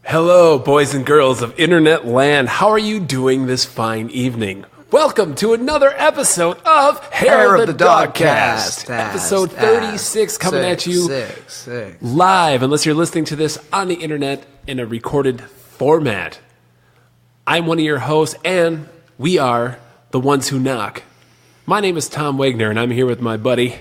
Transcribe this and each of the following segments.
Hello, boys and girls of Internet Land. How are you doing this fine evening? Welcome to another episode of Hair of the Dogcast. Episode 36 coming at you live, unless you're listening to this on the internet in a recorded format. I'm one of your hosts, and we are the ones who knock. My name is Tom Wagner, and I'm here with my buddy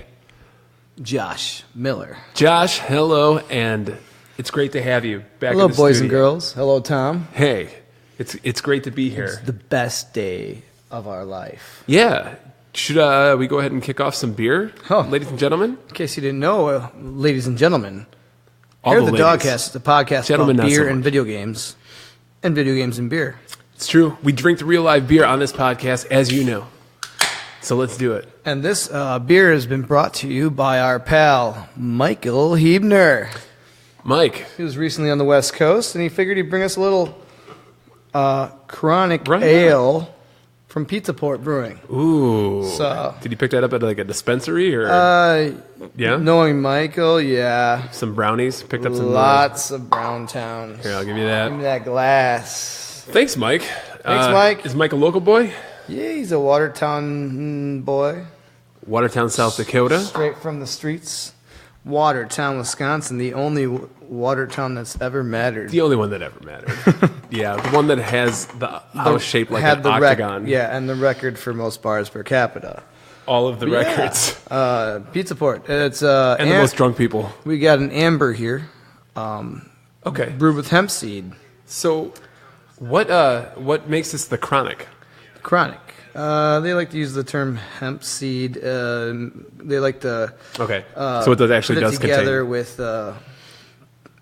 Josh Miller. Josh, hello, and it's great to have you back. Hello, in the boys studio. and girls. Hello, Tom. Hey, it's great to be here. It's the best day of our life. Yeah. Should we go ahead and kick off some beer, ladies and gentlemen? In case you didn't know, ladies and gentlemen, All Hair the of the ladies. Dogcast is a podcast Gentlemen, about not so beer much. and video games, and beer. It's true. We drink the real live beer on this podcast, as you know. So let's do it. And this beer has been brought to you by our pal, Michael Hebner. Mike. He was recently on the West Coast, and he figured he'd bring us a little chronic Right. ale from Pizza Port Brewing. Ooh. So- Did you pick that up at like a dispensary or yeah? Knowing Michael, yeah. Some brownies? Picked up some Lots of Brown Towns. Here, I'll give you Give me that. that glass. Thanks, Mike. Thanks, Mike. Is Mike a local boy? Yeah, he's a Watertown boy. Watertown, South Dakota. Straight from the streets. Watertown, Wisconsin, the only Watertown that's ever mattered. The only one that ever mattered. Yeah, the one that has the house shaped like Had an the octagon. yeah, and the record for most bars per capita. All of the Yeah. records. Pizza Port. It's And the most drunk people. We got an amber here, Okay. brewed with hemp seed. So, what makes this the chronic? Chronic. They like to use the term hemp seed. They like to Okay. So it actually put it does together contain. with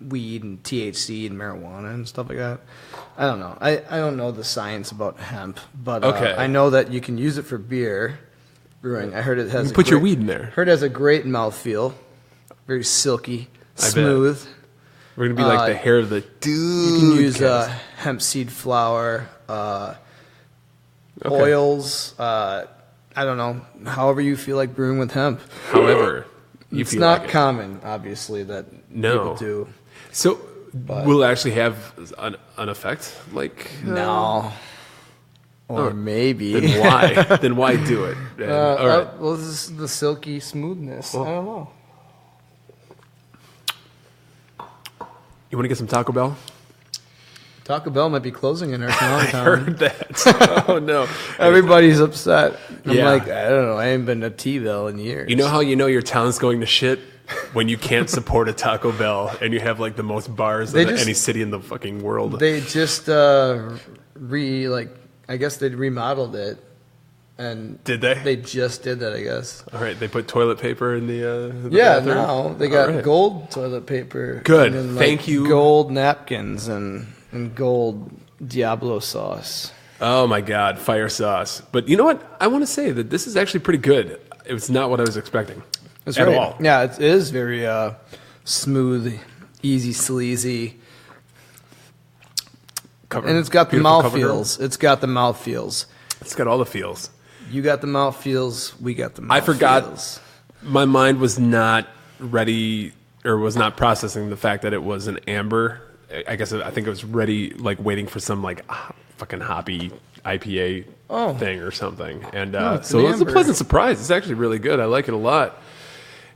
weed and THC and marijuana and stuff like that. I don't know. I don't know the science about hemp, but Okay. I know that you can use it for beer brewing. I heard it has. You put your weed in there. Heard it has a great mouthfeel, very silky, I bet. smooth. We're gonna be like the hair of the dude. You can use hemp seed flour. Okay. Oils, I don't know, however you feel like brewing with hemp. However, you It's feel not like it. common, obviously, that No. people do. So, will it actually have an effect? Like No. Or Oh, maybe. Then why? Then why do it? All right. Well, this is the silky smoothness. I don't know. You want to get some Taco Bell? Taco Bell might be closing in our town. I heard that. Oh no! Everybody's upset. I'm Yeah. like, I don't know. I ain't been to T-Bell in years. You know how you know your town's going to shit when you can't support a Taco Bell and you have like the most bars of any city in the fucking world. They just I guess they remodeled it. And Did they? They just did that, I guess. All right, they put toilet paper in the Yeah, bathroom? now they got All right. gold toilet paper. Good. And then, Thank you. Gold napkins and gold Diablo sauce. Oh my God, fire sauce! But you know what? I want to say that this is actually pretty good. It's not what I was expecting That's at right. all. Yeah, it is very smooth, easy, sleazy, and it's got the Beautiful cover girl. mouthfeels. It's got the mouthfeels. It's got all the feels. You got the mouthfeels. We got the mouthfeels. I forgot. My mind was not ready or was not processing the fact that it was an amber. I think it was ready, like waiting for some like fucking hoppy IPA thing or something. And it's so an it was a amber. pleasant surprise. It's actually really good. I like it a lot.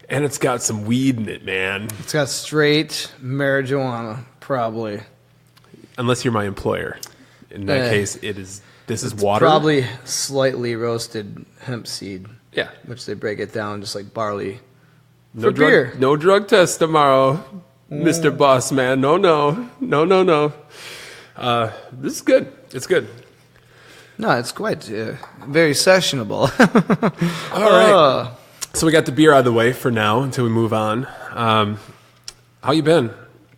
And it's got some weed in it, man. It's got straight marijuana, probably. Unless you're my employer. In that case, this is water. Probably slightly roasted hemp seed. Yeah. Which they break it down just like barley. No for drug, beer. No drug test tomorrow, Mr. Boss Man. No. This is good. It's good. No, it's quite very sessionable. All right. So we got the beer out of the way for now until we move on. How you been?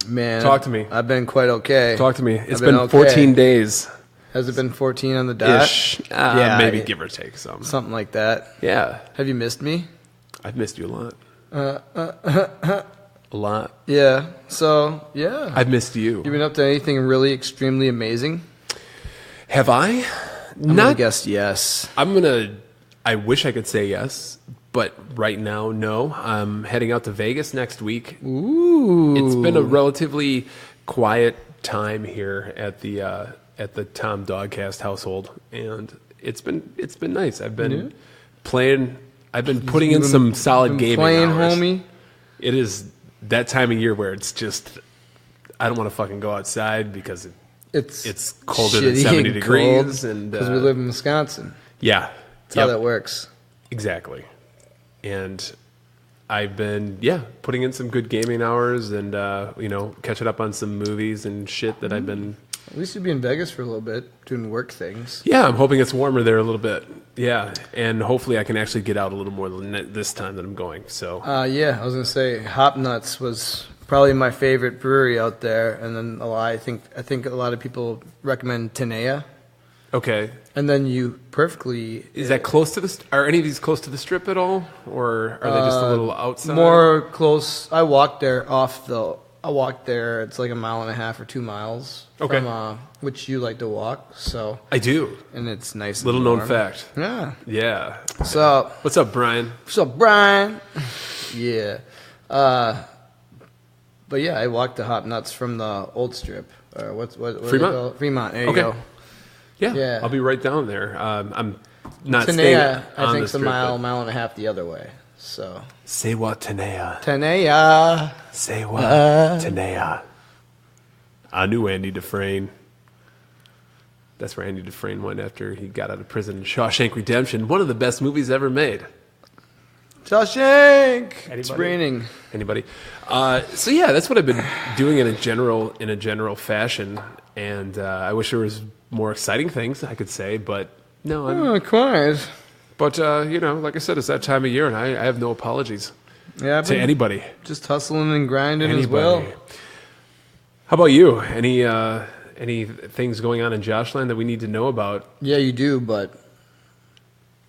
Man, Talk to me. I've been quite okay. Talk to me. It's I've been okay. 14 days. Has it been 14 on the dot? Ish. Yeah, maybe give or take some. something like that. Yeah. Have you missed me? I've missed you a lot. A lot. Yeah. So yeah. I've missed you. You been up to anything really extremely amazing? Have I? I'm gonna guess yes. I wish I could say yes, but right now, no. I'm heading out to Vegas next week. Ooh. It's been a relatively quiet time here at the Tom Dogcast household, and it's been nice. I've been playing. I've been putting in some solid gaming playing, hours. homie. It is that time of year where it's just I don't want to fucking go outside because it's colder than 70 degrees, and because we live in Wisconsin. Yeah, That's how that works. Exactly. And I've been putting in some good gaming hours and catching up on some movies and shit that I've been. At least you'll be in Vegas for a little bit doing work things. Yeah, I'm hoping it's warmer there a little bit. Yeah, and hopefully I can actually get out a little more this time that I'm going. So. I was gonna say Hop Nuts was probably my favorite brewery out there, and then I think a lot of people recommend Tenaya. Okay. And then you perfectly. Is that close to the? Are any of these close to the strip at all, or are they just a little outside? More close. I walked there. It's like 1.5 miles or 2 miles. Okay. From which you like to walk, so. I do. And it's nice. Little and warm. known fact. Yeah. Yeah. So. What's up, Brian? What's up, Brian? Yeah. But yeah, I walked to Hop Nuts from the old strip. What Fremont? Fremont. There you go. Yeah, I'll be right down there. I'm not Tenaya, staying on I think the it's a strip, mile and a half the other way. So. Say what, Tenaya? Tenaya. Say what, Tenaya? I knew Andy Dufresne. That's where Andy Dufresne went after he got out of prison. Shawshank Redemption, one of the best movies ever made. Shawshank. Anybody? It's raining. Anybody? So yeah, that's what I've been doing in a general fashion, and I wish there was more exciting things I could say, but no, I'm quiet. But like I said, it's that time of year, and I have no apologies Yeah, to anybody. Just hustling and grinding as well. How about you? Any things going on in Joshland that we need to know about? Yeah, you do, but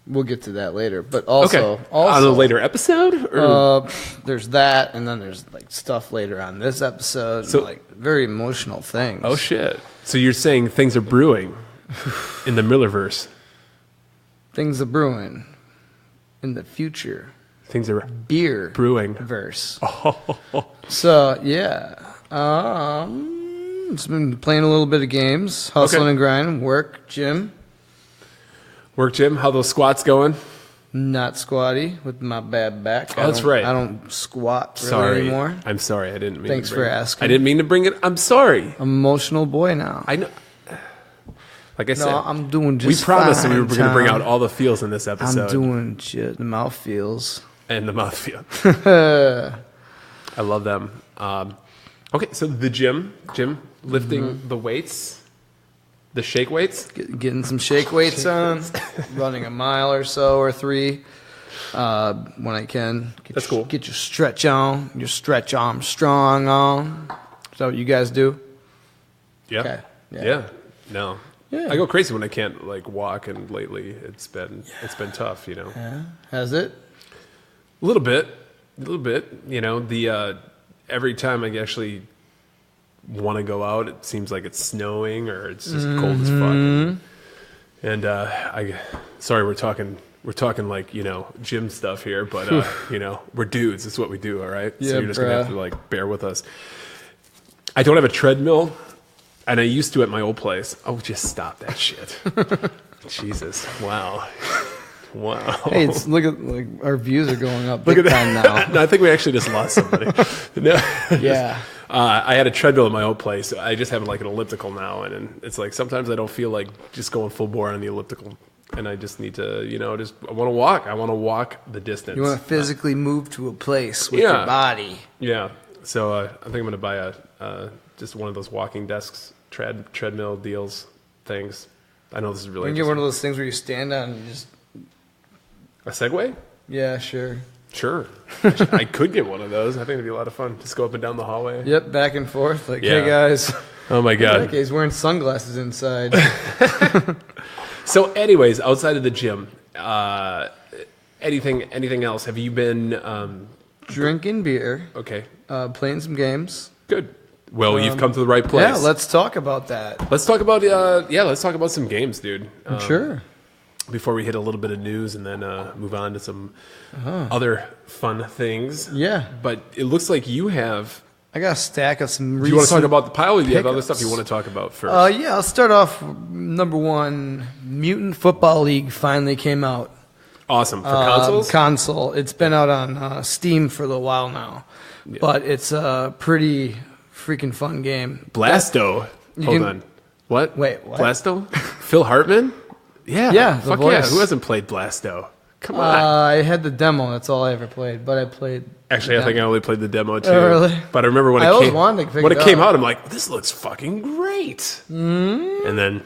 we'll get to that later. But also on a later episode, or? There's that, and then there's like stuff later on this episode, So, and, like very emotional things. Oh shit! So you're saying things are brewing in the Millerverse? Things are brewing in the future. Things are Beer brewing. Verse. Oh. So yeah, just been playing a little bit of games, hustling and grinding, work, gym. Work, Jim. How those squats going? Not squatty with my bad back. That's right. I don't squat really anymore. I'm sorry. I didn't mean. Thanks for asking. I didn't mean to bring it. I'm sorry. I'm an emotional boy now. I know. Like I said, I'm doing just we promised that fine, we were going to bring Tom. out all the feels in this episode. I'm doing shit. The mouth feels. And the mouth feel. I love them. Okay, so the gym lifting the weights, the shake weights. Getting some shake weights on, running a mile or so or 3 when I can. That's cool. Get your stretch on, your stretch arm strong on. Is that what you guys do? Yeah. Okay. Yeah. No. Yeah. I go crazy when I can't walk, and lately it's been tough. Yeah. Has it? A little bit. The every time I actually want to go out, it seems like it's snowing or it's just cold as fuck. And sorry, we're talking like gym stuff here, but we're dudes. It's what we do. All right. Yeah, so you're just gonna have to bear with us. I don't have a treadmill, and I used to at my old place. Oh, just stop that shit. Jesus. Wow. Hey, look at our views are going up big time now. No, I think we actually just lost somebody. No. Yeah. I had a treadmill at my old place. I just have an elliptical now, and it's like sometimes I don't feel like just going full bore on the elliptical, and I just need to, I want to walk. I want to walk the distance. You want to physically move to a place with your body. Yeah. So I think I'm going to buy just one of those walking desks, treadmill deals things. I know this is really. You can get one of those things where you stand on and just. A Segway? Yeah, sure. Sure. I could get one of those. I think it'd be a lot of fun. Just go up and down the hallway. Yep, back and forth. Hey guys. Oh my God. Okay, he's wearing sunglasses inside. So, anyways, outside of the gym, anything else? Have you been drinking beer? Okay. Playing some games. Good. Well, you've come to the right place. Yeah, let's talk about that. Let's talk about some games, dude. Sure. Before we hit a little bit of news and then move on to some other fun things. Yeah. But it looks like you have I got a stack of some. Do you want to talk about the pile? Or do you have other stuff you want to talk about first? Yeah, I'll start off. Number one, Mutant Football League finally came out. Awesome. For consoles? Console. It's been out on Steam for a little while now, but it's a pretty freaking fun game. Blasto. Hold on. What? Wait, what? Blasto? Phil Hartman? Yeah. Yeah, Fuck voice. yeah. Who hasn't played Blasto? Come on. I had the demo. That's all I ever played. But I played. Actually, I think I only played the demo too. Oh, really? But I remember when I it always came. wanted to pick When it it came up. out, I'm like, this looks fucking great. Mm-hmm. And then,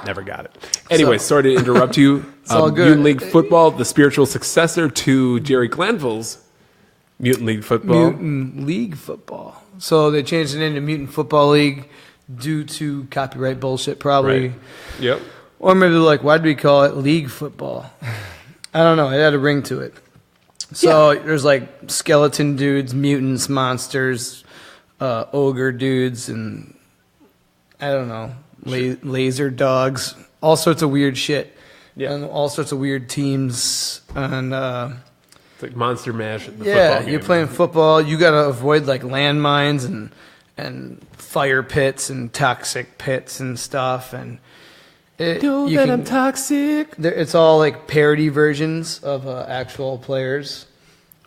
never got it. Anyway, sorry to interrupt you. It's all good. Mutant League Football, the spiritual successor to Jerry Glanville's Mutant League Football. Mutant League Football. So they changed the name to Mutant Football League due to copyright bullshit, probably. Right. Yep. Or maybe like, why do we call it League Football? I don't know. It had a ring to it. So there's like skeleton dudes, mutants, monsters, ogre dudes, and I don't know, laser dogs, all sorts of weird shit. Yeah. And all sorts of weird teams. And it's like Monster Mash. The yeah, football game. you're playing football. You got to avoid like landmines and fire pits and toxic pits and stuff. And I'm toxic. It's all like parody versions of actual players.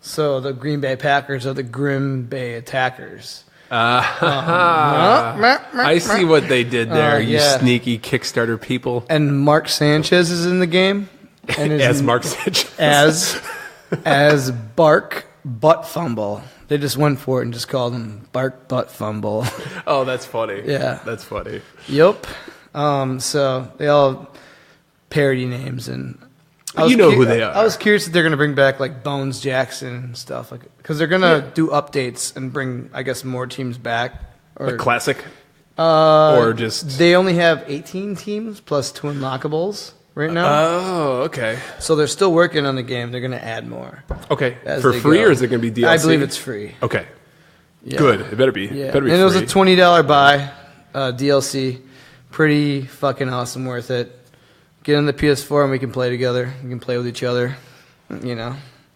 So the Green Bay Packers are the Grim Bay Attackers. I see what they did there, you sneaky Kickstarter people. And Mark Sanchez is in the game. And as Mark Sanchez. As Bark Butt Fumble. They just went for it and just called him Bark Butt Fumble. Oh, that's funny. Yeah. That's funny. Yup. So they all parody names, and who they are. I was curious if they're gonna bring back like Bones Jackson and stuff, like because they're gonna do updates and bring, I guess, more teams back. Or a classic, or just they only have 18 teams plus 2 unlockables right now. Oh, okay. So they're still working on the game. They're gonna add more. Okay, for free or is it gonna be DLC? I believe it's free. Okay, yeah. Good. It better be. Yeah, better be and free. it was a $20 buy, DLC. Pretty fucking awesome, worth it. Get on the PS4 and we can play together. We can play with each other,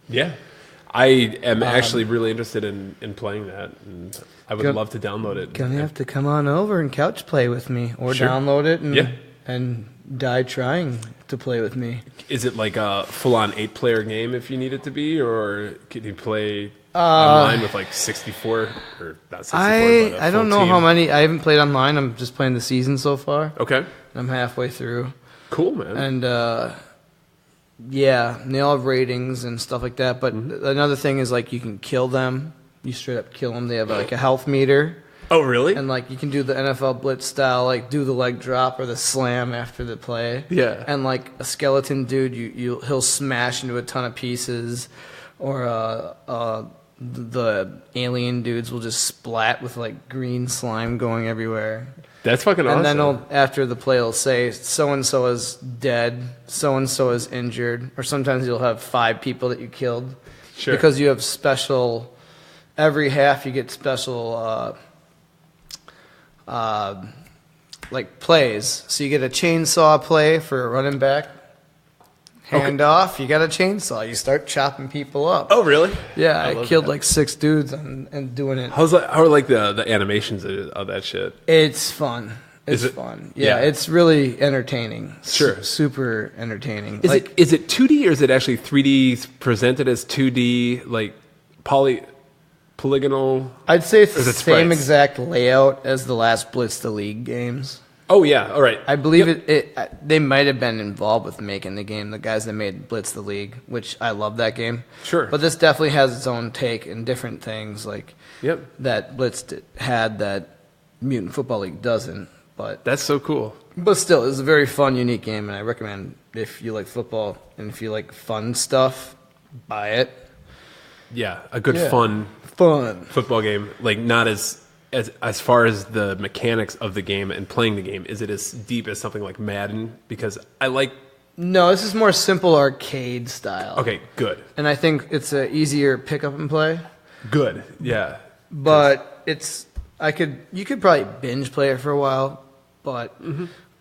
Yeah. I am actually really interested in playing that, and I would love to download it. Gonna have to come on over and couch play with me, or download it and die trying to play with me. Is it like a full-on 8-player game if you need it to be, or can you play online with like 64 or not 64? I don't know how many. I haven't played online. I'm just playing the season so far. Okay. I'm halfway through. Cool, man. And and they all have ratings and stuff like that. But another thing is like you can kill them. You straight up kill them. They have like a health meter. Oh, really? And like you can do the NFL blitz style, like do the leg drop or the slam after the play. Yeah. And like a skeleton dude, he'll smash into a ton of pieces, or the alien dudes will just splat with like green slime going everywhere. That's fucking awesome. And then after the play, he'll say so and so is dead, so and so is injured, or sometimes you'll have 5 people that you killed. Sure. Because you have special. Every half you get special. Like plays. So you get a chainsaw play for a running back. Hand off, you got a chainsaw. You start chopping people up. Oh, really? Yeah, I killed like 6 dudes and doing it. How are like the animations of that shit? It's fun. It's fun. Yeah, it's really entertaining. Sure. Super entertaining. Is it 2D or is it actually 3D presented as 2D, like polygonal? I'd say it's the same sprites? exact layout as the last Blitz the League games. Oh, yeah. All right. I believe they might have been involved with making the game, the guys that made Blitz the League, which I love that game. Sure. But this definitely has its own take and different things like Yep. that Blitz had that Mutant Football League doesn't. But That's so cool. But still, it's a very fun, unique game, and I recommend if you like football and if you like fun stuff, buy it. Yeah, a good fun football game. Like not as far as the mechanics of the game and playing the game, is it as deep as something like Madden? Because I like... No, this is more simple arcade style. Okay, good. And I think it's a easier pick up and play. Good, yeah. But you could probably binge play it for a while, but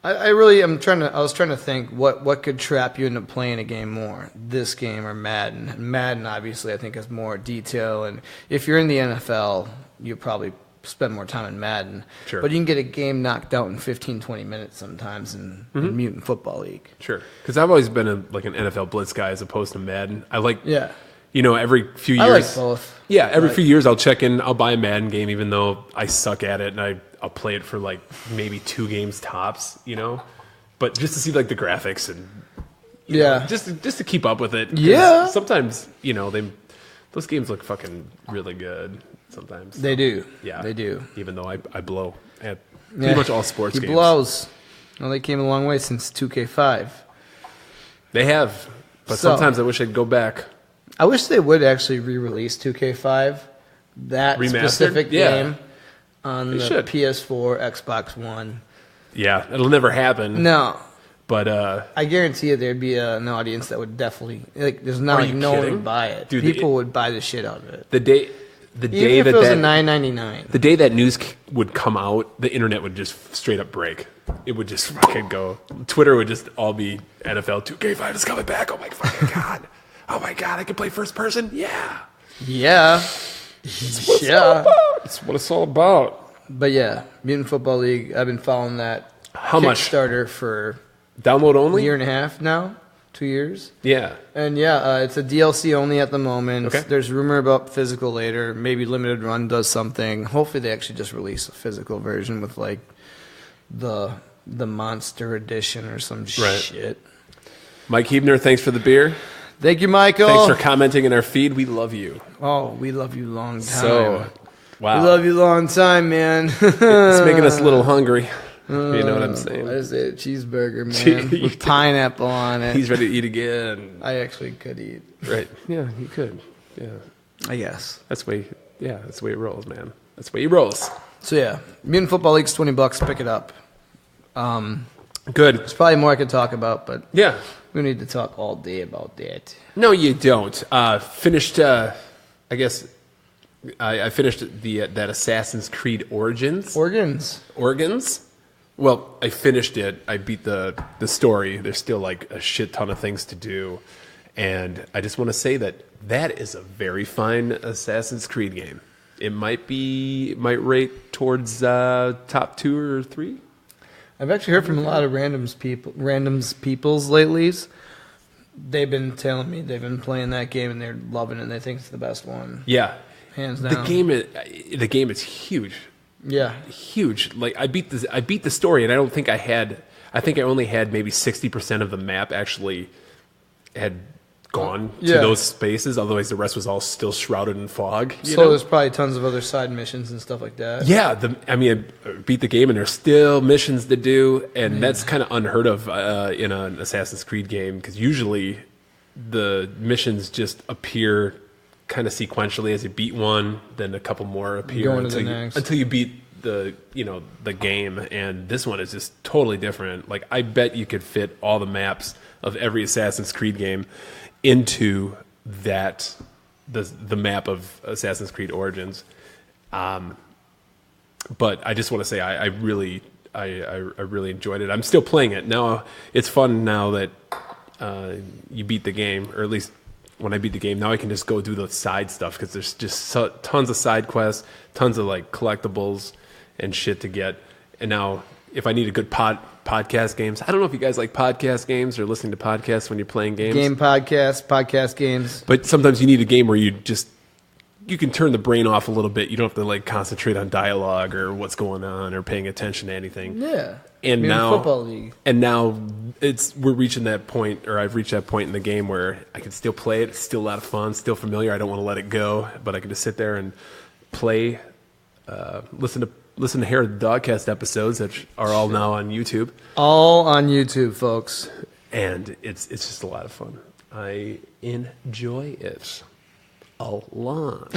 I was trying to think what could trap you into playing a game more, this game or Madden. And Madden obviously I think has more detail, and if you're in the NFL, you probably spend more time in Madden. Sure. But you can get a game knocked out in 15, 20 minutes sometimes in Mutant Football League. Sure. Because I've always been an NFL Blitz guy as opposed to Madden. I like, Yeah. Every few years. I like both. Yeah, every few years I'll check in. I'll buy a Madden game, even though I suck at it, and I'll play it for like maybe 2 games tops, But just to see like the graphics and just to keep up with it. Yeah. Sometimes those games look fucking really good. Sometimes They do. Yeah, They do. Even though I blow at pretty much all sports He games. blows. Well, they came a long way since 2K5. They have, but So- sometimes I wish I'd go back. I wish they would actually re-release 2K5, that Remastered? specific Yeah. game, on They the should. PS4, Xbox One. Yeah, it'll never happen. No. But I guarantee you there'd be an audience that would definitely, there's not Are like you no one kidding? would buy it. Dude, People would buy the shit out of it. the day Even if it was a $9.99. the day that news would come out, the internet would just straight up break. It would just fucking go. Twitter would just all be NFL 2K5 is coming back. Oh my fucking god. Oh my god, I can play first person? Yeah. Yeah. Yeah. That's what it's all about. But yeah, Mutant Football League, I've been following that How much? Kickstarter for Download a only? year and a half now, 2 years. Yeah. And yeah, it's a DLC only at the moment. Okay. There's rumor about physical later. Maybe Limited Run does something. Hopefully they actually just release a physical version with like the monster edition or some Right. shit. Mike Hebner, thanks for the beer. Thank you, Michael. Thanks for commenting in our feed. We love you. Oh, we love you long time. So, wow. We love you long time, man. It's making us a little hungry. You know what I'm saying? I just ate a cheeseburger, man, with pineapple on it. He's ready to eat again. I actually could eat. Right. Yeah, you could. Yeah. I guess. That's the way he rolls, man. That's the way he rolls. So yeah, Mutant Football League's $20. Pick it up. Good. There's probably more I could talk about, but Yeah. we need to talk all day about that. No, you don't. Finished. I guess I finished that Assassin's Creed Origins. Organs. Well, I finished it. I beat the story. There's still like a shit ton of things to do, and I just want to say that is a very fine Assassin's Creed game. It might rate towards top 2 or 3. I've actually heard from a lot of randoms peoples lately. They've been telling me they've been playing that game and they're loving it. And they think it's the best one. Yeah, Hands down. The game is huge. Yeah. Huge. Like I beat the story, and I don't think I had. I think I only had maybe 60% of the map actually had gone to those spaces. Otherwise, the rest was all still shrouded in fog. So there's probably tons of other side missions and stuff like that. Yeah, I beat the game, and there's still missions to do, and that's kind of unheard of in an Assassin's Creed game, because usually the missions just appear kind of sequentially as you beat one, then a couple more appear until you beat the game, and this one is just totally different. Like I bet you could fit all the maps of every Assassin's Creed game into the map of Assassin's Creed Origins. But I just want to say I really enjoyed it. I'm still playing it now. It's fun now that you beat the game, or at least when I beat the game. Now I can just go do the side stuff, because there's just tons of side quests, tons of like collectibles and shit to get. And now if I need a good podcast games, I don't know if you guys like podcast games or listening to podcasts when you're playing games. Game podcast games. But sometimes you need a game where you can turn the brain off a little bit. You don't have to like concentrate on dialogue or what's going on or paying attention to anything. Yeah. And now Football League. And now we're reaching that point, or I've reached that point in the game where I can still play it. It's still a lot of fun, still familiar. I don't want to let it go, but I can just sit there and play, listen to Hair of the Dogcast episodes that are all now on YouTube. All on YouTube, folks. And it's just a lot of fun. I enjoy it a lot.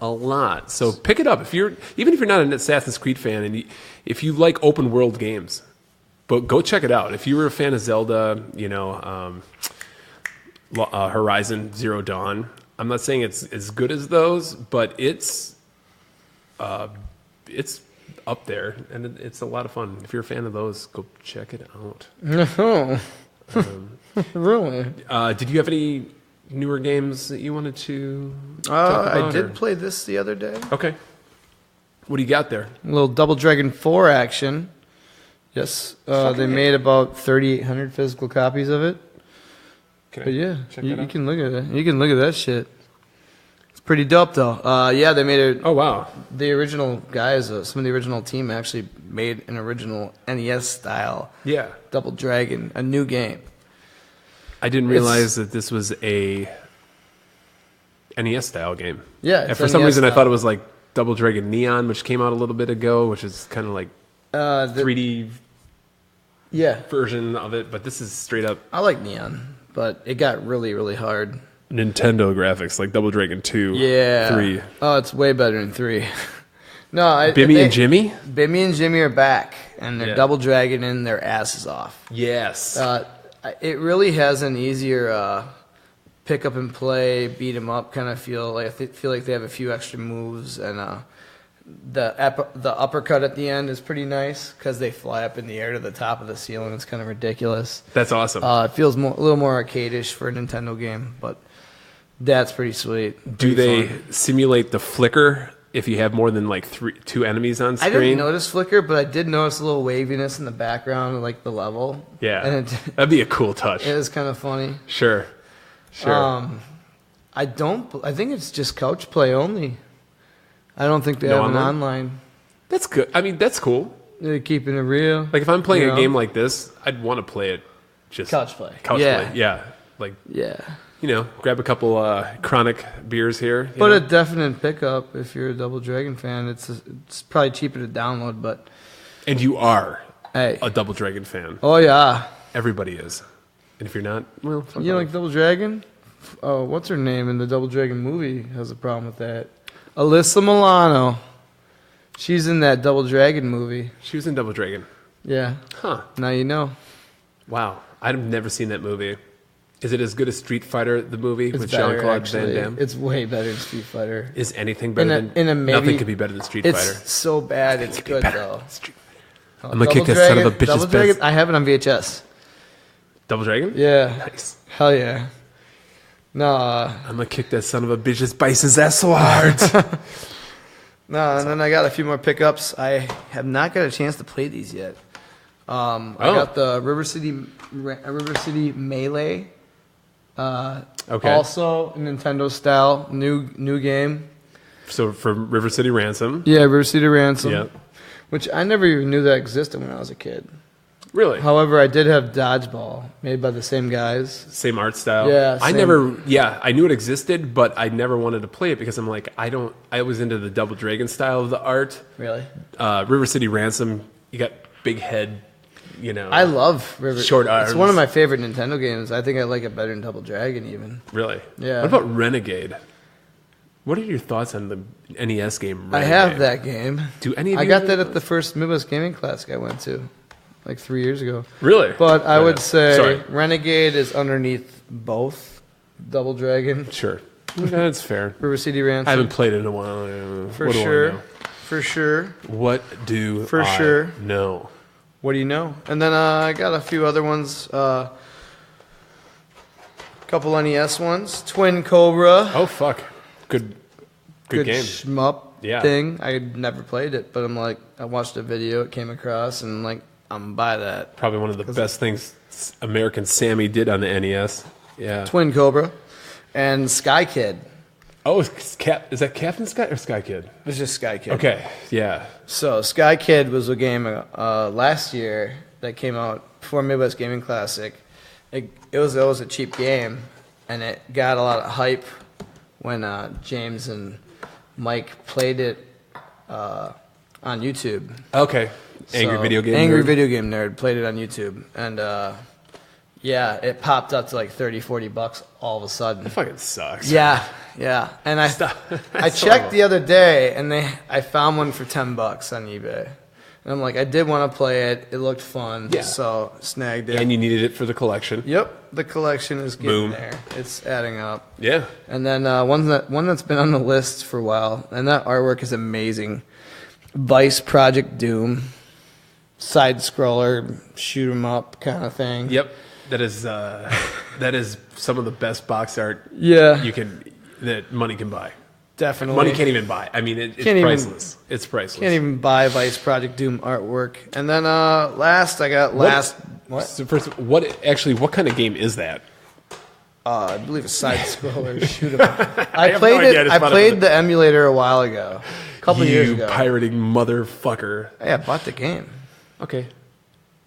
A lot. So pick it up even if you're not an Assassin's Creed fan, and if you like open world games, but go check it out. If you were a fan of Zelda, Horizon Zero Dawn, I'm not saying it's as good as those, but it's up there, and it's a lot of fun. If you're a fan of those, go check it out. Really? Did you have any newer games that you wanted to talk about? I did play this the other day. Okay. What do you got there? A little Double Dragon 4 action. Yes, they made about 3,800 physical copies of it. But yeah, you can look at it. You can look at that shit. It's pretty dope, though. Yeah, they made it. Oh, wow. The original guys, some of the original team actually made an original NES-style Double Dragon, a new game. I didn't realize that this was a NES-style game. Yeah. And for some reason, I thought it was like Double Dragon Neon, which came out a little bit ago, which is kind of like 3D version of it. But this is straight up. I like Neon, but it got really, really hard. Nintendo graphics, like Double Dragon 2, 3. Oh, it's way better than 3. No, Bimmy and Jimmy? Bimmy and Jimmy are back, and they're Double Dragoning their asses off. Yes. It really has an easier pick up and play, beat 'em up kind of feel. Like I feel like they have a few extra moves, and the uppercut at the end is pretty nice because they fly up in the air to the top of the ceiling. It's kind of ridiculous. That's awesome. It feels a little more arcade-ish for a Nintendo game, but that's pretty sweet. Do they simulate the flicker if you have more than like 2 enemies on screen? I didn't notice flicker, but I did notice a little waviness in the background of like the level. Yeah, and that'd be a cool touch. It is kind of funny. Sure. I think it's just couch play only. I don't think they have an online. That's good. I mean, that's cool. They're keeping it real. Like if I'm playing a game like this, I'd want to play it just couch play. Yeah. Like grab a couple chronic beers here. But a definite pickup if you're a Double Dragon fan. It's probably cheaper to download, but. And you are a Double Dragon fan. Oh yeah, everybody is. And if you're not, well, you like Double Dragon? Oh, what's her name in the Double Dragon movie has a problem with that? Alyssa Milano. She's in that Double Dragon movie. She was in Double Dragon. Yeah. Huh. Now you know. Wow. I've never seen that movie. Is it as good as Street Fighter, the movie, it's with Jean-Claude Van Damme? It's way better than Street Fighter. Is anything better than... Nothing could be better than Street Fighter. It's so bad, it's good, though. I'm going to kick that son of a bitch's best. I have it on VHS. Double Dragon? Yeah. Nice. Hell yeah. No. I'm going to kick that son of a bitch's bison's ass so hard. No, and then I got a few more pickups. I have not got a chance to play these yet. I got the River City Melee. Also Nintendo style new game. So from River City Ransom. Yeah, River City Ransom. Yep. Which I never even knew that existed when I was a kid. Really? However, I did have Dodgeball, made by the same guys. Same art style? Yeah. I knew it existed, but I never wanted to play it because I'm like, I was into the Double Dragon style of the art. Really? River City Ransom, you got big head, I love River. Short arms. It's one of my favorite Nintendo games. I think I like it better than Double Dragon even. Really? Yeah. What about Renegade? What are your thoughts on the NES game Renegade? I have that game. Do any of you I got that at the first Midwest Gaming Classic I went to. Like 3 years ago. Really? But I would say Renegade is underneath both Double Dragon. Sure. That's fair. River City Ransom. I haven't played it in a while. For sure. For sure. What do For I sure. know? What do you know? And then I got a few other ones. Couple NES ones. Twin Cobra. Oh, fuck. Good game. Shmup thing. I had never played it, but I'm like, I watched a video it came across, and like, I'm going to buy that. Probably one of the best things American Sammy did on the NES. Yeah. Twin Cobra. And Sky Kid. Oh, is that Captain Sky or Sky Kid? It's just Sky Kid. Okay, yeah. So Sky Kid was a game last year that came out before Midwest Gaming Classic. It was a cheap game, and it got a lot of hype when James and Mike played it on YouTube. Okay. Angry Video Game Nerd played it on YouTube, and it popped up to like $30-$40 all of a sudden. That fucking sucks. Yeah. And I checked the other day, and I found one for $10 on eBay, and I'm like, I did want to play it. It looked fun, so snagged it. And you needed it for the collection. Yep, the collection is getting there. It's adding up. Yeah. And then one that's been on the list for a while, and that artwork is amazing. Vice Project Doom. Side scroller, shoot 'em up kind of thing. Yep, that is some of the best box art. Yeah, that money can buy. Definitely. Money can't even buy. I mean, it's priceless. It's priceless. Can't even buy Vice Project Doom artwork. And then last, I got last... What? So first, what kind of game is that? I believe a side-scroller shoot 'em. I played the emulator a while ago. A couple years ago. You pirating motherfucker. Yeah, I bought the game. Okay.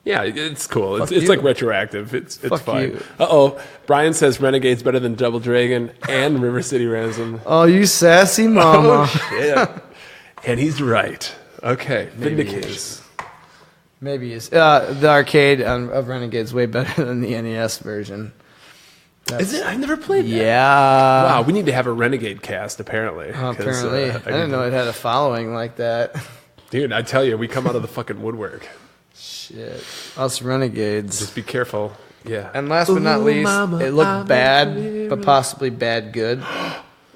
Yeah, it's cool. It's like retroactive. It's fine. You. Brian says Renegade's better than Double Dragon and River City Ransom. Oh, you sassy mama. Oh, shit. And he's right. Okay. Vindicated. Maybe he is. The arcade of Renegade's way better than the NES version. Is it? I've never played that. Yeah. Wow, we need to have a Renegade cast, apparently. Apparently. I didn't know it had a following like that. Dude, I tell you, we come out of the fucking woodwork. Shit. Us Renegades. Just be careful. Yeah. And last but not least, it looked bad, but possibly bad good.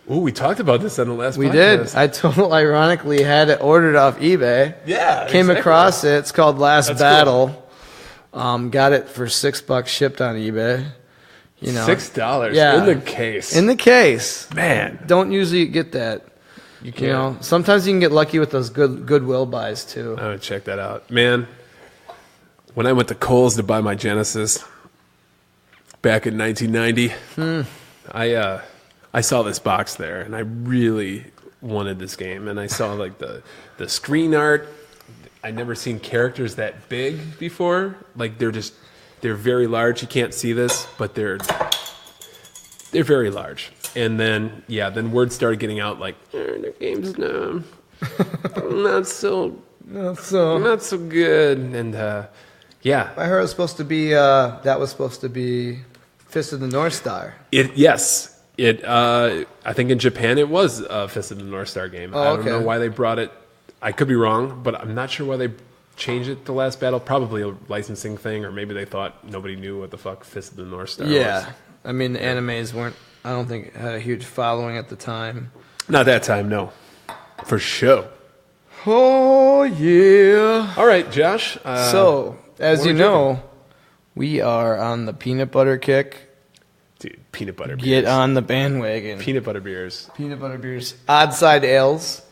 Ooh, we talked about this on the last podcast. We did. I ironically had it ordered off eBay. Yeah. Came across it. It's called Last Battle. Cool. Got it for $6 shipped on eBay. You know, $6 in the case. In the case. Man. Don't usually get that. You know, sometimes you can get lucky with those Goodwill buys too. I'm gonna check that out. Man, when I went to Kohl's to buy my Genesis back in 1990, I saw this box there and I really wanted this game. And I saw like the screen art. I'd never seen characters that big before. Like they're very large. You can't see this, but they're very large. And then word started getting out like the game's not so good. And I heard it was supposed to be that was supposed to be Fist of the North Star. Yes. I think in Japan it was a Fist of the North Star game. I don't know why they brought it. I could be wrong, but I'm not sure why they changed it to Last Battle. Probably a licensing thing, or maybe they thought nobody knew what the fuck Fist of the North Star was. Yeah. I mean, the animes weren't, I don't think, had a huge following at the time. Not that time, no. For sure. Oh, yeah. All right, Josh. So, as you know, we are on the peanut butter kick. Dude, peanut butter beers. Get on the bandwagon. Peanut butter beers. Peanut butter beers. Odd Side Ales.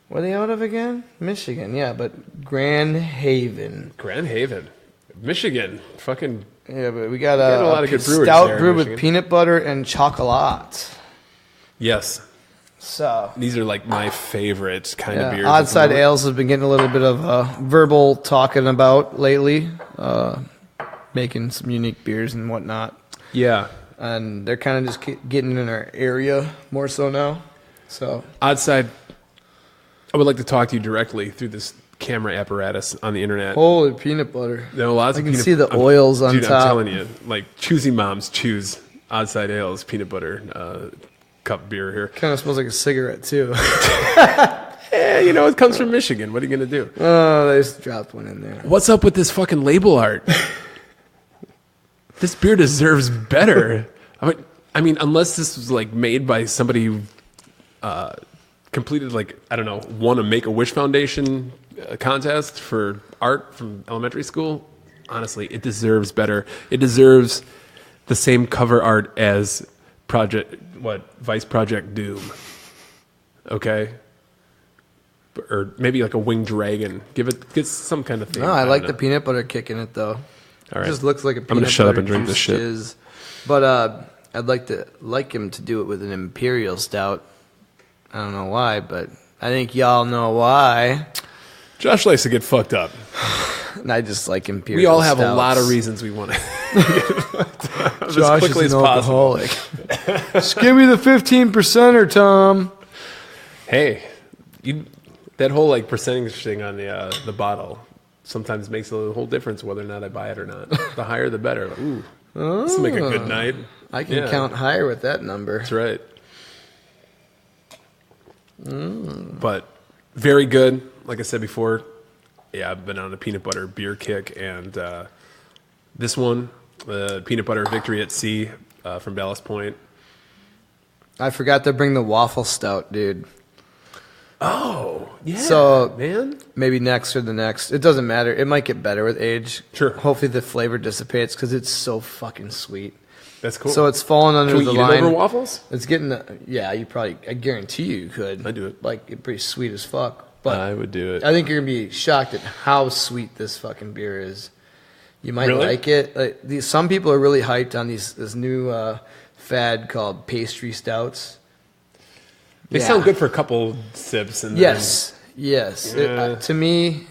Where are they out of again? Michigan, yeah, but Grand Haven. Grand Haven. Michigan. Fucking... Yeah, but we got a lot of good brewers stout there in brewed with Michigan. peanut butter and chocolate. Yes. So These are like my favorite kind of beers. Odd Side Ales has been getting a little bit of verbal talking about lately, making some unique beers and whatnot. Yeah. And they're kind of just getting in our area more so now. So Odd Side, I would like to talk to you directly through this camera apparatus on the internet. Holy peanut butter. There are lots I of can peanut see the oils on dude, top. I'm telling you, like choosy moms choose Odd Side Ales peanut butter cup beer here. Kind of smells like a cigarette too. Yeah, you know, it comes from Michigan. What are you going to do? Oh, they just dropped one in there. What's up with this fucking label art? This beer deserves better. I mean, unless this was like made by somebody who completed like, I don't know, won a Make-A-Wish Foundation contest for art from elementary school. Honestly, it deserves better. It deserves the same cover art as Vice Project Doom. Okay? Or maybe like a winged dragon. Get some kind of thing. No, I like the peanut butter kick in it though. All right. It just looks like a peanut I'm gonna shut up butter and drink this shit. jizz. But I'd like him to do it with an imperial stout. I don't know why, but I think y'all know why. Josh likes to get fucked up. And I just like imperial We all have stouts. a lot of reasons we want to as Josh quickly is as an possible. alcoholic. Just give me the 15%er, Tom. Hey, that whole like percentage thing on the bottle sometimes makes a whole difference whether or not I buy it or not. The higher, the better. Ooh, this will make a good night. I can count higher with that number. That's right. But very good. Like I said before, yeah, I've been on a peanut butter beer kick, and this one, peanut butter victory at sea from Ballast Point. I forgot to bring the waffle stout, dude. Oh, yeah. So, man, maybe next or the next. It doesn't matter. It might get better with age. Sure. Hopefully the flavor dissipates because it's so fucking sweet. That's cool. So it's fallen under Can we the eat line. it over waffles? It's getting, I guarantee you could. I'd do it. Like, it's pretty sweet as fuck. But I would do it. I think you're going to be shocked at how sweet this fucking beer is. You might Really? like it. Like, some people are really hyped on this new fad called pastry stouts. They sound good for a couple sips. And Yes. Yeah. To me,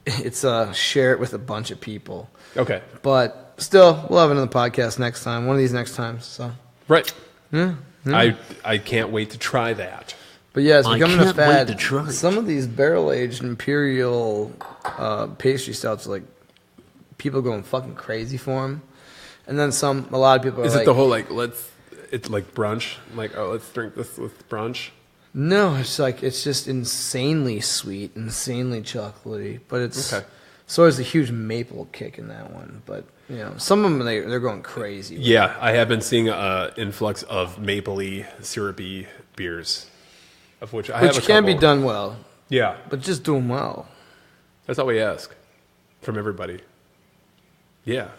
it's share it with a bunch of people. Okay. But still, we'll have another podcast next time. One of these next times. So. Right. Yeah. I can't wait to try that. But yeah, it's I becoming a can't wait fad. to try it. Some of these barrel-aged imperial pastry stouts, like, people going fucking crazy for them. And then a lot of people are Is like... it the whole, it's like brunch? Like, oh, let's drink this with brunch? No, it's just insanely sweet, insanely chocolatey. But it's... Okay. So there's a huge maple kick in that one. But, some of them, they're going crazy. Yeah, I have been seeing an influx of mapley, syrupy beers, of which I have a Which can be couple. done well. Yeah, But just do them well. that's all we ask from everybody. Yeah.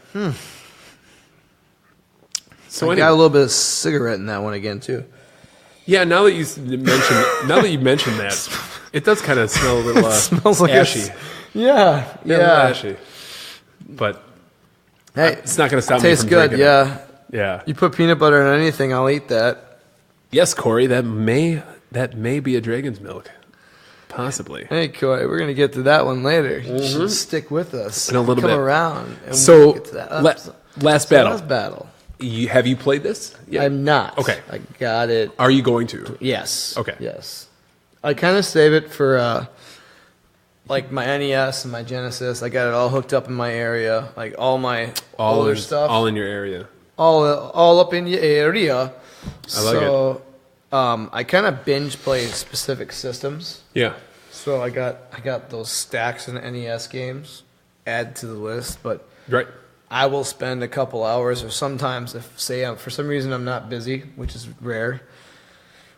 So I anyway, got a little bit of cigarette in that one again, too. yeah. Now that you mentioned that, it does kind of smell a little Smells like ashy. Yeah. A little ashy. But Hey, it's not going to stop me tastes from good, drinking yeah. it. Yeah. You put peanut butter on anything, I'll eat that. Yes, Corey, that may be a dragon's milk, possibly. Hey, Corey, we're going to get to that one later. You should stick with us. In a little Come bit. around. And So we'll get to that. last So battle. last battle. Have you played this? Yeah. I'm not. Okay. I got it. Are you going to? Yes. Okay. Yes. I kind of save it for like my NES and my Genesis. I got it all hooked up in my area. Like all my older stuff. All in your area. All up in your area. I like so, I kind of binge play specific systems. Yeah. So I got those stacks in NES games. Add to the list, but Right. I will spend a couple hours, or sometimes if for some reason I'm not busy, which is rare,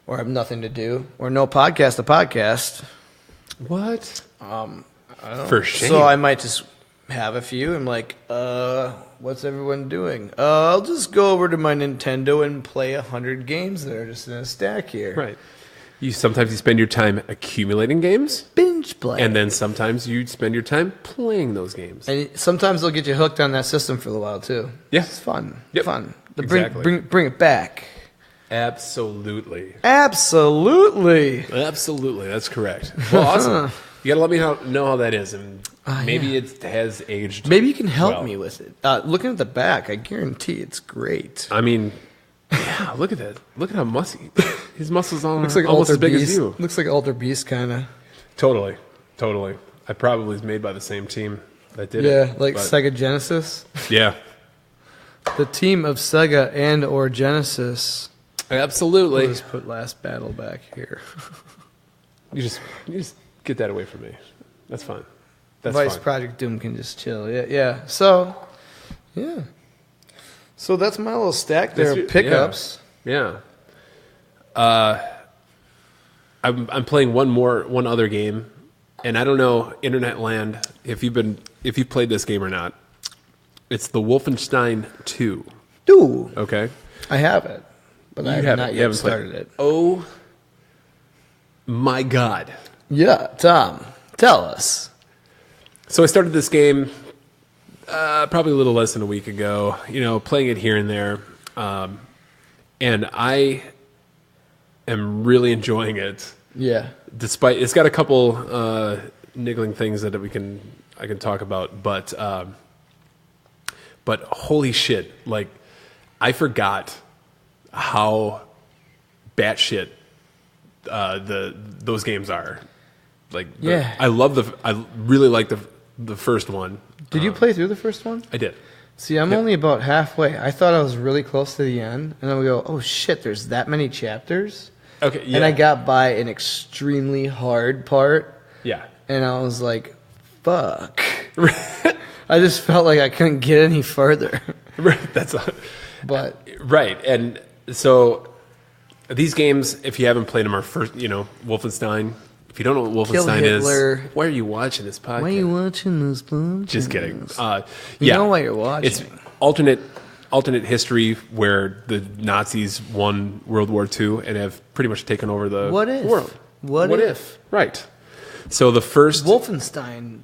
or I have nothing to do, or no podcast to podcast. What? I don't know. For shame. So I might just have a few. I'm like, what's everyone doing? I'll just go over to my Nintendo and play 100 games that are just in a stack here. Right. Sometimes you spend your time accumulating games, Binge play. and then sometimes you spend your time playing those games. And sometimes they'll get you hooked on that system for a while too. Yeah. It's fun. Yep. Fun. Exactly. Bring it back. Absolutely. Absolutely. That's correct. Well, awesome. You got to let me know how that is, and maybe it has aged. Maybe you can help well. me with it. Looking at the back, I guarantee it's great. I mean, yeah, look at that. Look at how musty. His muscles are Looks like almost Alter as big Beast. as you. Looks like Alter Beast kind of. Totally. I probably was made by the same team that did it. Yeah, like but- Sega Genesis. Yeah, The team of Sega and or Genesis. absolutely. We'll just put Last Battle back here. You just get that away from me. That's fine. That's Vice fine. Project Doom can just chill. Yeah. So, yeah. So that's my little stack there of pickups. Yeah. I'm playing one other game, and I don't know, Internet Land, if you've played this game or not. It's the Wolfenstein 2. Dude, Okay. I have it, but I have not you yet haven't started played it. Oh my God. Yeah, Tom, tell us. So I started this game probably a little less than a week ago, playing it here and there. And I am really enjoying it. Yeah. Despite it's got a couple niggling things that I can talk about, but holy shit, like I forgot how batshit those games are. Like Yeah. I really like the first one. Did you play through the first one? I did. See, I'm only about halfway. I thought I was really close to the end, and then we go, oh shit, there's that many chapters? Okay, yeah. And I got by an extremely hard part, Yeah. and I was like, fuck. I just felt like I couldn't get any further. That's But right. And so these games, if you haven't played them, are first, Wolfenstein. If you don't know what Kill Wolfenstein Hitler. is, why are you watching this podcast? why are you watching this, bro? Just kidding. You know why you're watching. It's alternate alternate history where the Nazis won World War II and have pretty much taken over the world. What if? Right. So the first... Wolfenstein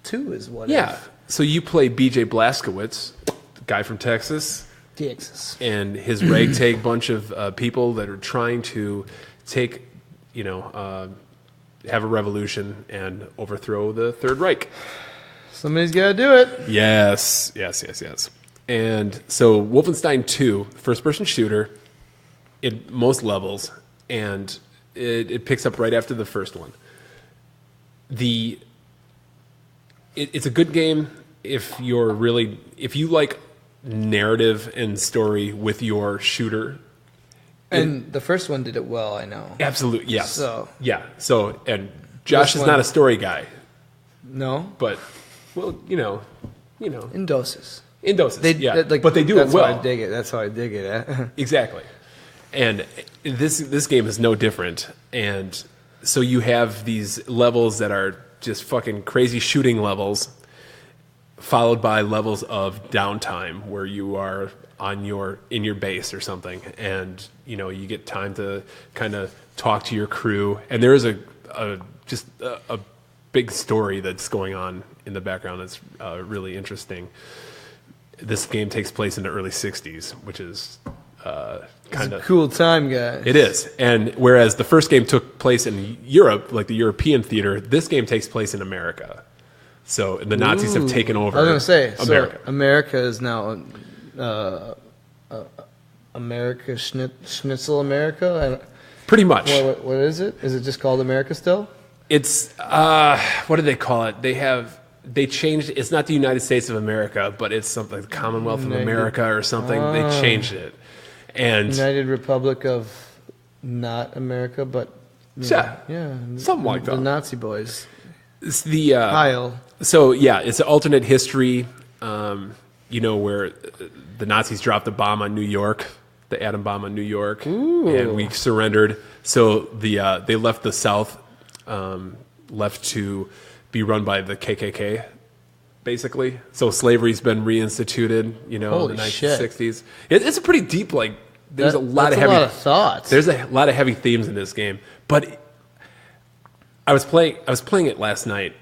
2 is what if. Yeah. So you play B.J. Blazkowicz, the guy from Texas. And his ragtag bunch of people that are trying to take, have a revolution and overthrow the Third Reich. Somebody's got to do it. Yes. And so Wolfenstein 2, first-person shooter, in most levels, and it picks up right after the first one. It's a good game if you like narrative and story with your shooter. And the first one did it well, I know. Absolutely, yes. So and Josh is not a story guy. No, but in doses. But they do it well. That's how I dig it. Exactly. And this game is no different. And so you have these levels that are just fucking crazy shooting levels, followed by levels of downtime where you are in your base or something, and you get time to kind of talk to your crew. And there is a big story that's going on in the background that's really interesting. This game takes place in the early '60s, which is kind of cool time, guys. It is. And whereas the first game took place in Europe, like the European theater, this game takes place in America. So the Nazis have taken over. I was going to say, America. So America is now America Schnitzel America. Pretty much. What is it? Is it just called America still? It's what do they call it? They changed. It's not the United States of America, but it's something like the Commonwealth of America or something. They changed it. And United Republic of not America, but something like that. The Nazi boys. It's the Heil. So it's an alternate history. Where the Nazis dropped the bomb on New York, the atom bomb on New York, and we surrendered. So they left the South, left to be run by the KKK, basically. So slavery's been reinstituted. In the 1960s. It's a pretty deep. There's a lot of thoughts. There's a lot of heavy themes in this game, but I was playing it last night,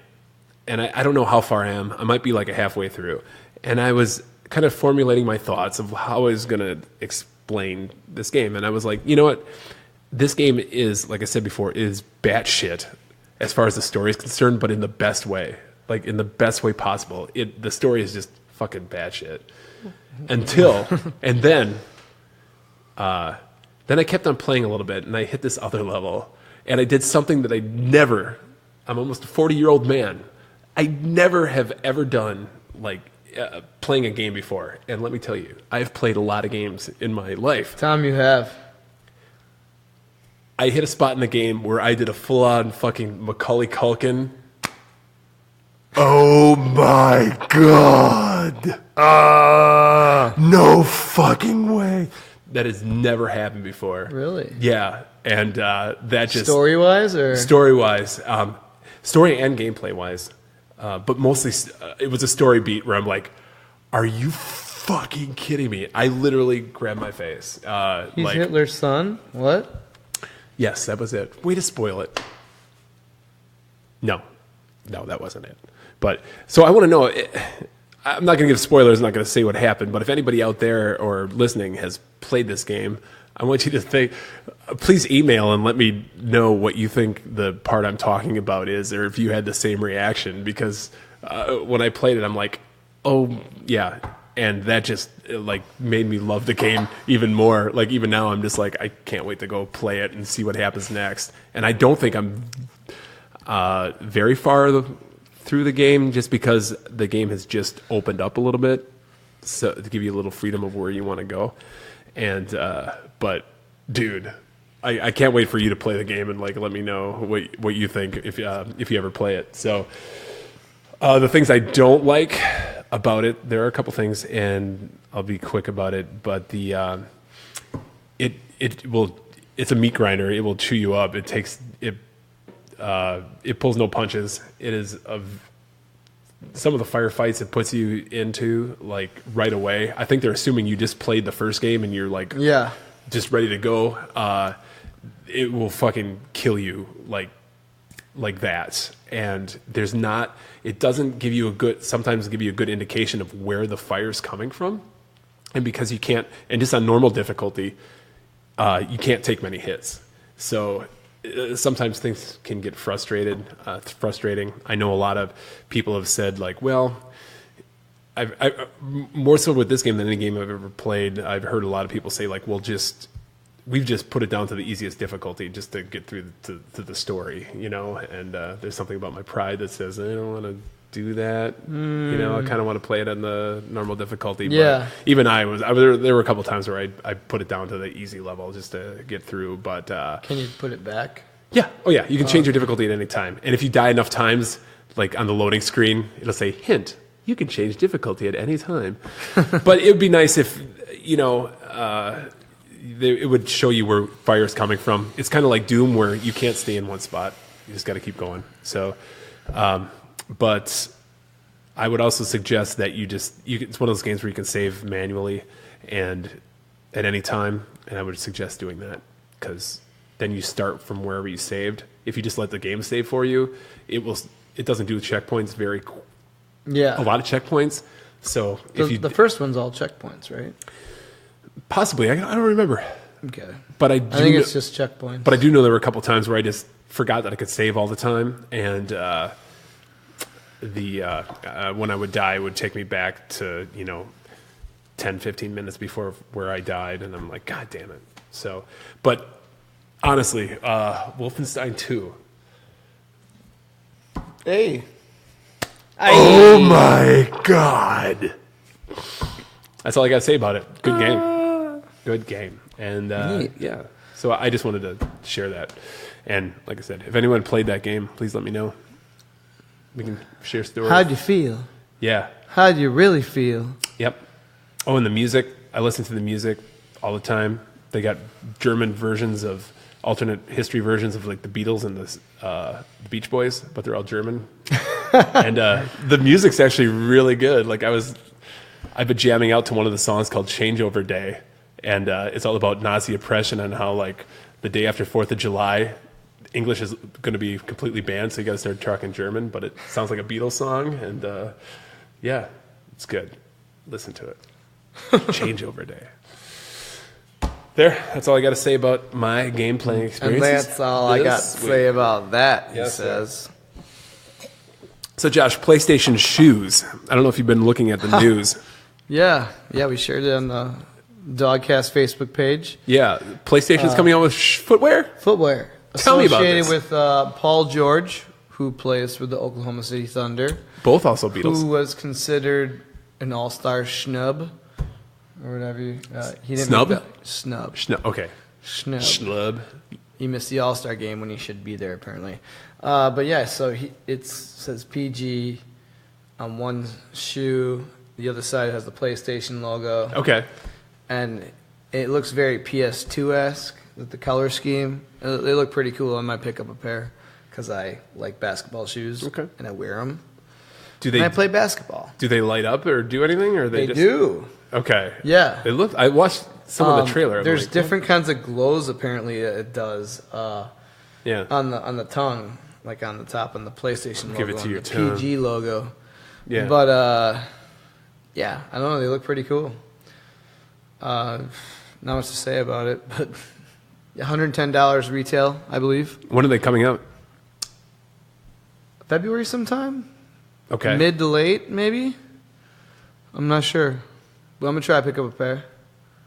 and I don't know how far I am. I might be like a halfway through, and I was kind of formulating my thoughts of how I was going to explain this game, and I was like, you know what? This game is, like I said before, is batshit as far as the story is concerned, but in the best way, in the best way possible. The story is just fucking batshit. And then I kept on playing a little bit, and I hit this other level, and I did something that I'm almost a 40-year-old man. I never have ever done, playing a game before. And let me tell you, I've played a lot of games in my life. Tom, you have. I hit a spot in the game where I did a full-on fucking Macaulay Culkin. Oh my God. No fucking way. That has never happened before. Really? Yeah. And that just... Story-wise or? Story-wise. Story and gameplay-wise. But mostly, it was a story beat where I'm like, are you fucking kidding me? I literally grabbed my face. He's Hitler's son? What? Yes, that was it. Way to spoil it. No, that wasn't it. But, so I want to know, I'm not going to give spoilers, I'm not going to say what happened, but if anybody out there or listening has played this game, I want you to please email and let me know what you think the part I'm talking about is, or if you had the same reaction, because when I played it, I'm like, oh, yeah. And that just made me love the game even more. Even now, I'm just I can't wait to go play it and see what happens next. And I don't think I'm very far through the game, just because the game has just opened up a little bit, so to give you a little freedom of where you want to go. And but dude, I can't wait for you to play the game and let me know what you think if you ever play it. So the things I don't like about it, there are a couple things, and I'll be quick about it. But it's a meat grinder. It will chew you up. It pulls no punches. It is some of the firefights it puts you into, like, right away, I think they're assuming you just played the first game and you're, like, just ready to go. It will fucking kill you, like that. And it doesn't give you sometimes give you a good indication of where the fire's coming from. And because you can't, and just on normal difficulty, you can't take many hits. So sometimes things can get frustrating. I know a lot of people have said, like, well, I more so with this game than any game I've ever played, I've heard a lot of people say, like, well, we've just put it down to the easiest difficulty just to get through to the story, you know. And there's something about my pride that says I don't want to do that. You know, I kind of want to play it on the normal difficulty. But even there were a couple times where I put it down to the easy level just to get through. But can you put it back? Yeah. Oh yeah. You can change your difficulty at any time. And if you die enough times, like on the loading screen, it'll say, hint, you can change difficulty at any time. But it would be nice if, you know, it would show you where fire is coming from. It's kind of like Doom, where you can't stay in one spot. You just got to keep going. So, but I would also suggest that it's one of those games where you can save manually and at any time. And I would suggest doing that, because then you start from wherever you saved. If you just let the game save for you, it doesn't do checkpoints a lot of checkpoints. So the first one's all checkpoints, right? Possibly. I don't remember. Okay. But I think it's just checkpoints. But I do know there were a couple times where I just forgot that I could save all the time, and when I would die, it would take me back to, 10, 15 minutes before where I died, and I'm like, God damn it. So, but honestly, Wolfenstein 2. Hey. Oh my God. That's all I got to say about it. Good game. Good game. And yeah, so I just wanted to share that. And like I said, if anyone played that game, please let me know. We can share stories. How'd you feel? Yeah. How'd you really feel? Yep. Oh, and the music. I listen to the music all the time. They got German versions of alternate history versions of like the Beatles and the Beach Boys, but they're all German. And the music's actually really good. Like I've been jamming out to one of the songs called Changeover Day, and it's all about Nazi oppression and how, like, the day after 4th of July, English is going to be completely banned, so you got to start talking German, but it sounds like a Beatles song, and yeah, it's good. Listen to it. Changeover Day. That's all I got to say about my game playing experience. And that's all I got to say about that, he says. So, Josh, PlayStation shoes. I don't know if you've been looking at the news. Yeah, we shared it on the Dogcast Facebook page. Yeah, PlayStation's coming out with footwear? Footwear. Tell me about this. Associated with Paul George, who plays for the Oklahoma City Thunder. Both also Beatles. Who was considered an all-star schnub, or whatever. He didn't Snub? Snub. Okay. Schnub. He missed the all-star game when he should be there, apparently. But yeah, so it says PG on one shoe. The other side has the PlayStation logo. Okay. And it looks very PS2-esque with the color scheme. They look pretty cool. I might pick up a pair because I like basketball shoes. Okay. And I wear them. And I play basketball. Do they light up or do anything? Or they do. Okay. Yeah. I watched some of the trailer. There's different kinds of glows apparently it does. Yeah. On the tongue, like on the top on the PlayStation logo. Give it to your the tongue. PG logo. Yeah. But yeah, I don't know. They look pretty cool. Not much to say about it, but $110 retail, I believe. When are they coming out? February sometime. Okay. Mid to late, maybe. I'm not sure, but I'm gonna try to pick up a pair.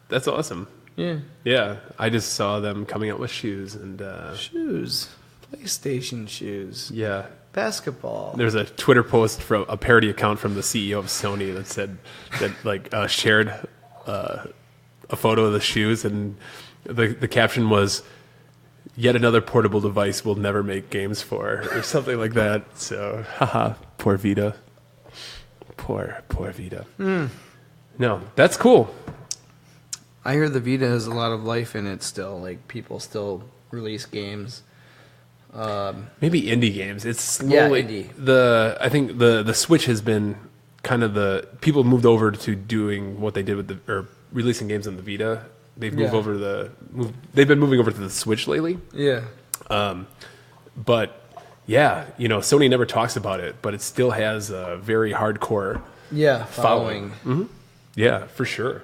That's awesome. Yeah. Yeah, I just saw them coming out with shoes and shoes, PlayStation shoes. Yeah. Basketball. There's a Twitter post from a parody account from the CEO of Sony that said that shared a photo of the shoes, and the caption was, "Yet another portable device we'll never make games for," or something like that. So, haha, poor Vita. Poor Vita. No, that's cool. I hear the Vita has a lot of life in it still. Like, people still release games Maybe indie games. It's slowly indie. I think the Switch has been kind of people moved over to doing what they did with or releasing games on the Vita. They've they've been moving over to the Switch lately. Yeah. But yeah, Sony never talks about it, but it still has a very hardcore following. Mm-hmm. Yeah, for sure.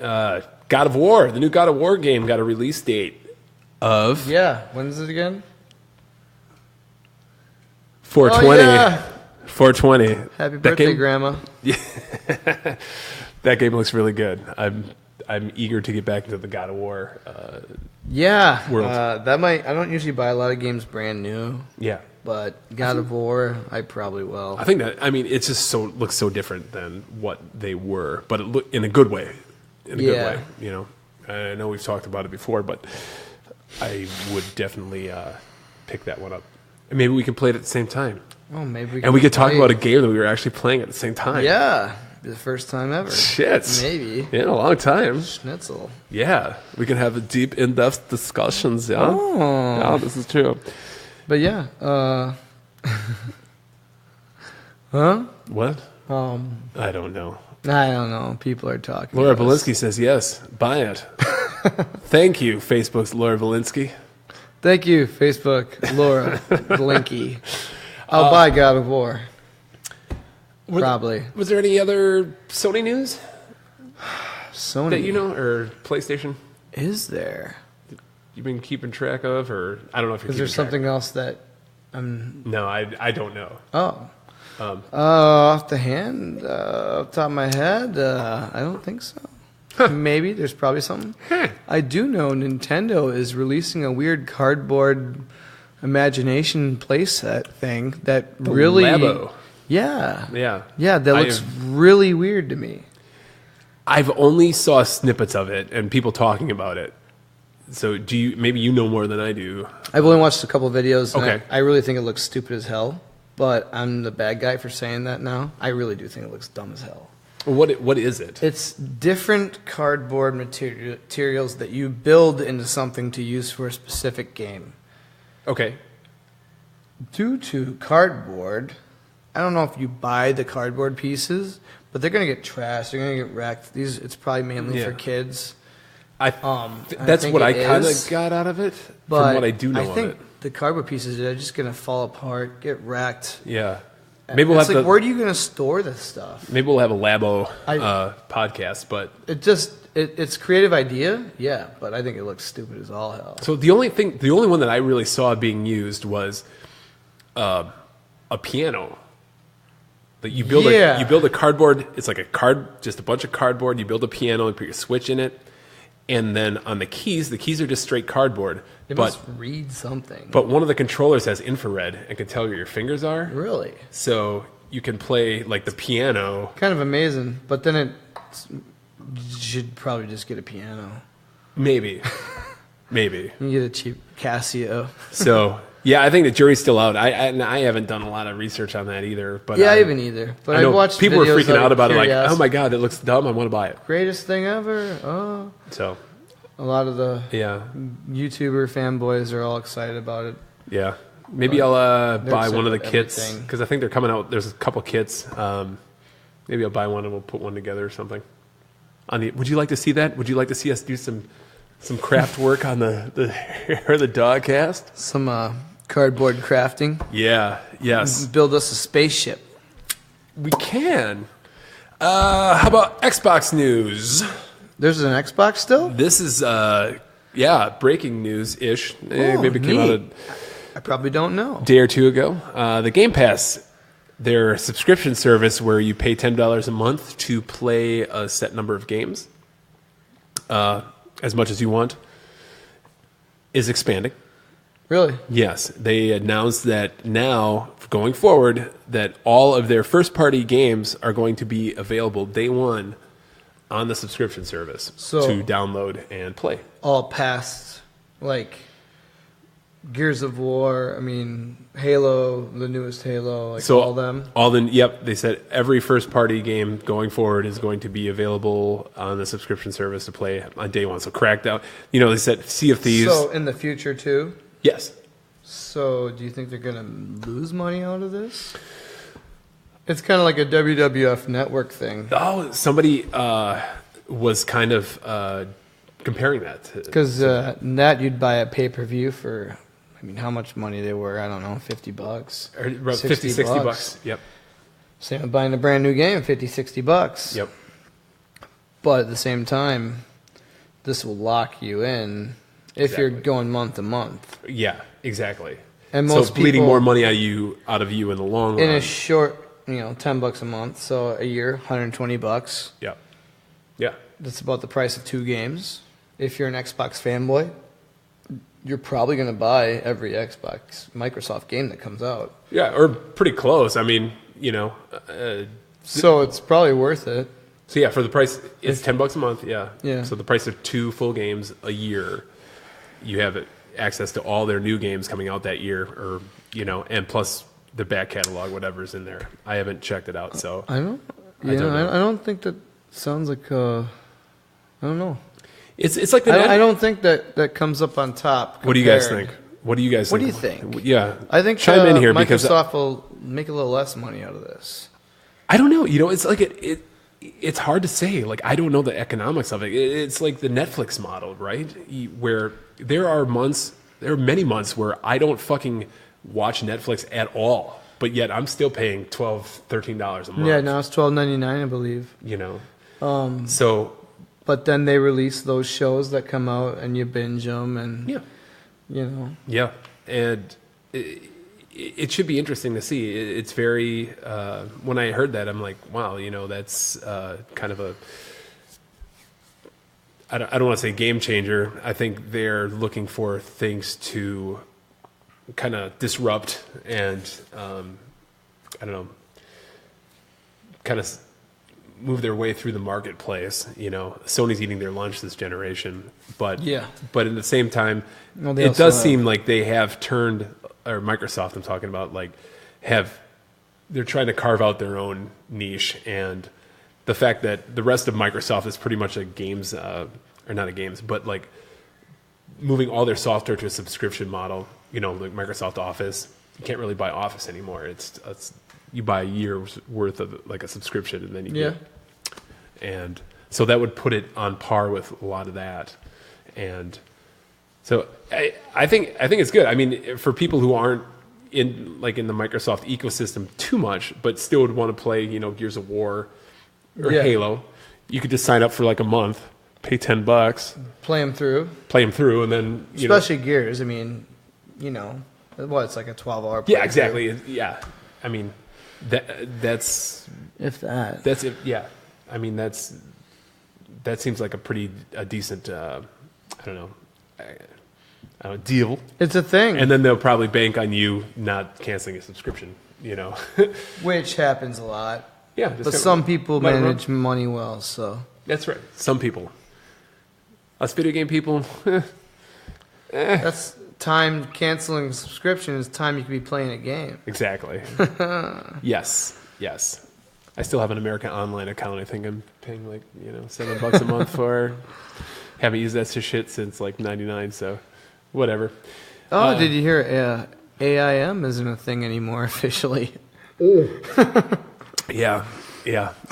God of War, the new God of War game got a release date of when is it again? 420. 420. Happy birthday, Grandma. Yeah. That game looks really good. I'm eager to get back into the God of War world. I don't usually buy a lot of games brand new. Yeah. But God of War, I probably will. I think it just looks so different than what they were, but it in a good way. In a good way, I know we've talked about it before, but I would definitely pick that one up. And maybe we can play it at the same time. Oh, maybe we could talk about a game that we were actually playing at the same time. Yeah. The first time ever. Shit. Maybe. In a long time. Schnitzel. Yeah. We can have deep, in-depth discussions, yeah? Oh. Yeah, this is true. But yeah. Huh? What? I don't know. I don't know. People are talking. Laura Belinsky says yes. Buy it. Thank you, Facebook's Laura Belinsky. Thank you, Facebook, Laura Blinky. I'll buy God of War. Probably. Was there any other Sony news? Sony. That or PlayStation? Is there? You've been keeping track of, or I don't know if you're. Is there something else that I'm? No, I don't know. Oh. Off the top of my head, I don't think so. Huh. Maybe there's probably something. Huh. I do know Nintendo is releasing a weird cardboard imagination playset thing that really. Labo. Yeah. Yeah. Yeah, that looks really weird to me. I've only saw snippets of it and people talking about it. So maybe you know more than I do. I've only watched a couple of videos. Okay. I really think it looks stupid as hell, but I'm the bad guy for saying that now. I really do think it looks dumb as hell. What is it? It's different cardboard materials that you build into something to use for a specific game. Okay. Due to cardboard, I don't know if you buy the cardboard pieces, but they're going to get trashed. They're going to get wrecked. It's probably mainly for kids. That's what I kind of got out of it, from what I do know of it. I think the cardboard pieces are just going to fall apart, get wrecked. Yeah. Maybe we'll have where are you going to store this stuff? Maybe we'll have a Labo podcast, but it's creative idea, yeah, but I think it looks stupid as all hell. So the only one that I really saw being used was a piano. That you build a cardboard. It's like just a bunch of cardboard. You build a piano and put your switch in it, and then on the keys are just straight cardboard. It must read something. But one of the controllers has infrared and can tell where your fingers are. Really? So you can play like the piano. Kind of amazing, but then you should probably just get a piano. Maybe. You can get a cheap Casio. So. Yeah, I think the jury's still out. I haven't done a lot of research on that either. But I haven't either. But I know watched people were freaking out about it, like, curiosity. oh my god, it looks dumb. I want to buy it. Greatest thing ever. Oh. So, a lot of the YouTuber fanboys are all excited about it. Yeah, maybe I'll buy one of the kits because I think they're coming out. There's a couple kits. Maybe I'll buy one and we'll put one together or something. Would you like to see that? Would you like to see us do some craft work on the Dogcast? Some cardboard crafting. Yeah. Yes. Build us a spaceship. We can. How about Xbox news? There's an Xbox still? This is breaking news-ish. Maybe it came out I probably don't know. A day or two ago. The Game Pass, their subscription service where you pay $10 a month to play a set number of games, as much as you want, is expanding. Really? Yes. They announced that now, going forward, that all of their first-party games are going to be available day one on the subscription service to download and play. All past, like Gears of War, Halo, the newest Halo, all them? Yep. They said every first-party game going forward is going to be available on the subscription service to play on day one. So Crackdown, they said Sea of Thieves. So in the future, too? Yes. So, do you think they're going to lose money out of this? It's kind of like a WWF network thing. Oh, somebody was kind of comparing that. Because that you'd buy a pay-per-view for, I mean, how much money they were, I don't know, $50. Or about 50, $60. Yep. Same with buying a brand new game, $50-$60. Yep. But at the same time, this will lock you in if you're going month to month. Yeah, exactly. And so most it's bleeding people, more money out of you in the long run. in a short, $10 a month, so a year, $120. Yeah. Yeah. That's about the price of 2 games. If you're an Xbox fanboy, you're probably going to buy every Xbox Microsoft game that comes out. Yeah, or pretty close. I mean, so it's probably worth it. So yeah, for the price, it's $10 a month. Yeah. Yeah. So the price of 2 full games a year, you have access to all their new games coming out that year, or and plus the back catalog, whatever's in there. I haven't checked it out, so I don't think that sounds like. I don't know. It's like I don't think that comes up on top. What do you guys think? What do you guys think? What do you think? Yeah, I think chime in here Microsoft because will make a little less money out of this. I don't know. It's like it's hard to say. Like, I don't know the economics of it. It's like the Netflix model, right? Where there are many months where I don't fucking watch Netflix at all, but yet I'm still paying $12, $13 a month. Yeah, now it's $12.99, I believe. So. But then they release those shows that come out, and you binge them, and Yeah, and it should be interesting to see. It's very. When I heard that, I'm like, wow, that's kind of a. I don't want to say game changer. I think they're looking for things to kind of disrupt and I don't know, kind of move their way through the marketplace. Sony's eating their lunch this generation, but at the same time, it does seem like they have turned, or Microsoft I'm talking about, like they're trying to carve out their own niche, and the fact that the rest of Microsoft is pretty much a games, or not a games, but like moving all their software to a subscription model. Like Microsoft Office, you can't really buy Office anymore. It's you buy a year's worth of like a subscription, and then you get. And so that would put it on par with a lot of that, and so I think it's good. I mean, for people who aren't in the Microsoft ecosystem too much, but still would want to play, Gears of War or Halo, you could just sign up for like a month, pay $10, play them through, and then especially Gears. I mean, it's like a 12-hour. Yeah, exactly. Yeah, I mean. That's if that. That's it. Yeah, I mean that seems like a decent I don't know deal. It's a thing, and then they'll probably bank on you not canceling a subscription. Which happens a lot. Yeah, but some people manage money well. So that's right. Some people, us video game people. That's time canceling subscription is time you could be playing a game. Exactly. Yes. I still have an American Online account. I think I'm paying like $7 a month for. Haven't used that shit since like '99. So, whatever. Oh, did you hear? AIM isn't a thing anymore officially. Yeah.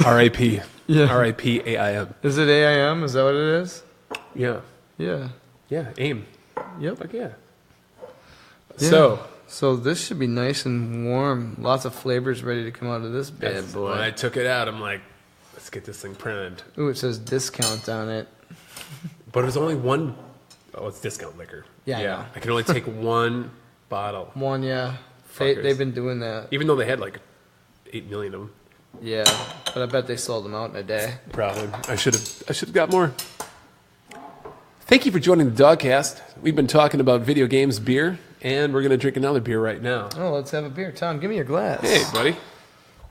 R.I.P. Yeah. R.I.P. AIM. Is it AIM? Is that what it is? Yeah. Yeah. AIM. Yep. Fuck yeah. So this should be nice and warm. Lots of flavors ready to come out of this bad boy. When I took it out, I'm like, let's get this thing printed. Ooh, it says discount on it. But it was only one. Oh, it's discount liquor. Yeah. I can only take one bottle. One, yeah. They've been doing that. Even though they had like 8 million of them. Yeah, but I bet they sold them out in a day. Probably. I should have got more. Thank you for joining the Dogcast. We've been talking about video games, beer, and we're going to drink another beer right now. Oh, let's have a beer. Tom, give me your glass. Hey, buddy.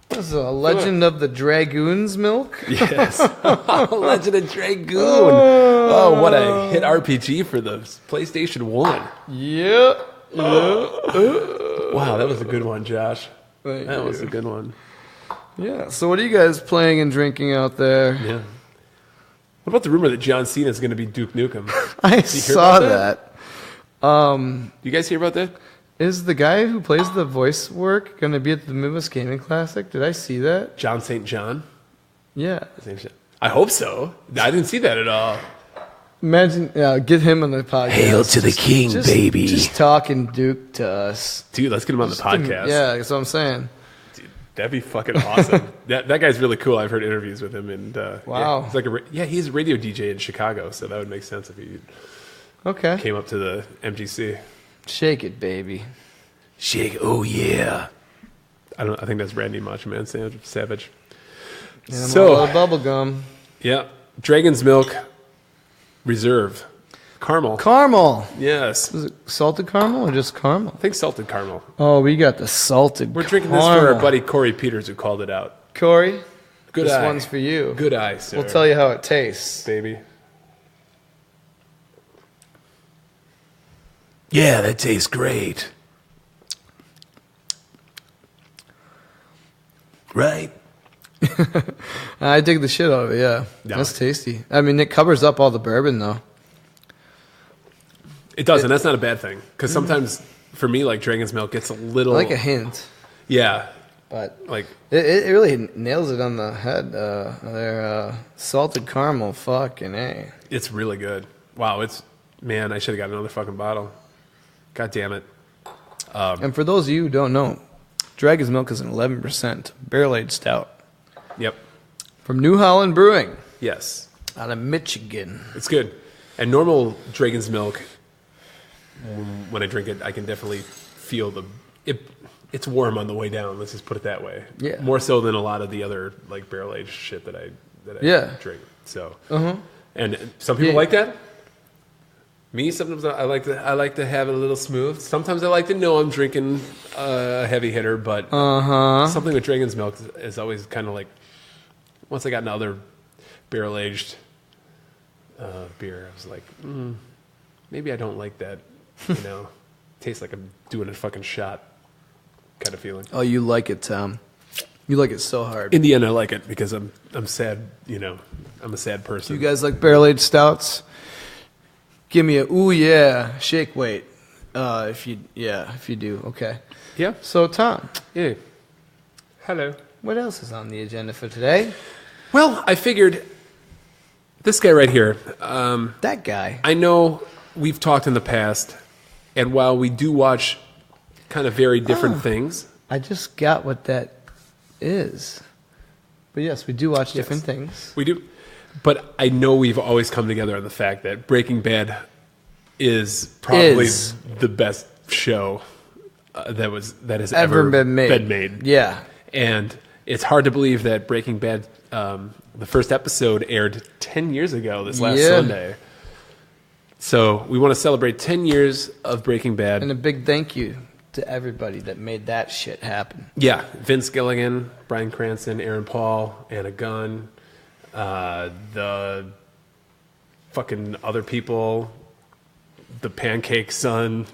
This is a Legend of the Dragoon's milk? Yes. Legend of Dragoon. Oh, what a hit RPG for the PlayStation 1. Yeah. Wow, that was a good one, Josh. That was a good one. Yeah, so what are you guys playing and drinking out there? Yeah. What about the rumor that John Cena is going to be Duke Nukem? I saw that. You guys hear about that? Is the guy who plays the voice work going to be at the Midwest Gaming Classic? Did I see that? John St. John? Yeah. I hope so. I didn't see that at all. Imagine, get him on the podcast. Hail to the king, baby. Just talking Duke to us. Dude, let's get him on the podcast. Yeah, that's what I'm saying. Dude, that'd be fucking awesome. that guy's really cool. I've heard interviews with him. And wow. Yeah, he's a radio DJ in Chicago, so that would make sense if he came up to the MGC. Shake it, baby. Shake, oh yeah. I think that's Randy Macho Man Savage. So, bubble gum. Yeah. Dragon's Milk Reserve. Caramel. Caramel. Yes. Is it salted caramel or just caramel? I think salted caramel. Oh, we got the salted We're drinking this for our buddy Corey Peters who called it out. Corey, Good this eye. one's for you. Good eye, sir. We'll tell you how it tastes. Baby. Yeah, that tastes great. Right? I dig the shit out of it, yeah. That's tasty. I mean, it covers up all the bourbon, though. It does, and that's not a bad thing. Because sometimes, for me, like, Dragon's Milk gets a little... I like a hint. Yeah. But like it really nails it on the head. Their salted caramel, fucking A. It's really good. Wow, man, I should have got another fucking bottle. God damn it. And for those of you who don't know, Dragon's Milk is an 11% barrel-aged stout. Yep. From New Holland Brewing. Yes. Out of Michigan. It's good. And normal Dragon's Milk, when I drink it, I can definitely feel it's warm on the way down. Let's just put it that way. Yeah. More so than a lot of the other like barrel-aged shit that I drink. So. And some people like that. Me, sometimes I like to have it a little smooth. Sometimes I like to know I'm drinking a heavy hitter, but something with Dragon's Milk is always kind of like, once I got another barrel-aged beer, I was like, maybe I don't like that, tastes like I'm doing a fucking shot kind of feeling. Oh, you like it, Tom. You like it so hard. In the end, I like it because I'm sad, I'm a sad person. You guys like barrel-aged stouts? Give me a ooh yeah shake weight. If you do, okay. Yeah. So Tom. Yeah. Hello. What else is on the agenda for today? Well, I figured this guy right here. That guy. I know we've talked in the past, and while we do watch kind of very different things. I just got what that is. But yes, we do watch different things. We do. But I know we've always come together on the fact that Breaking Bad is probably the best show that has ever been made. Yeah. And it's hard to believe that Breaking Bad, the first episode aired 10 years ago this last Sunday. So we want to celebrate 10 years of Breaking Bad. And a big thank you to everybody that made that shit happen. Yeah. Vince Gilligan, Bryan Cranston, Aaron Paul, Anna Gunn, the fucking other people, the Pancake Son.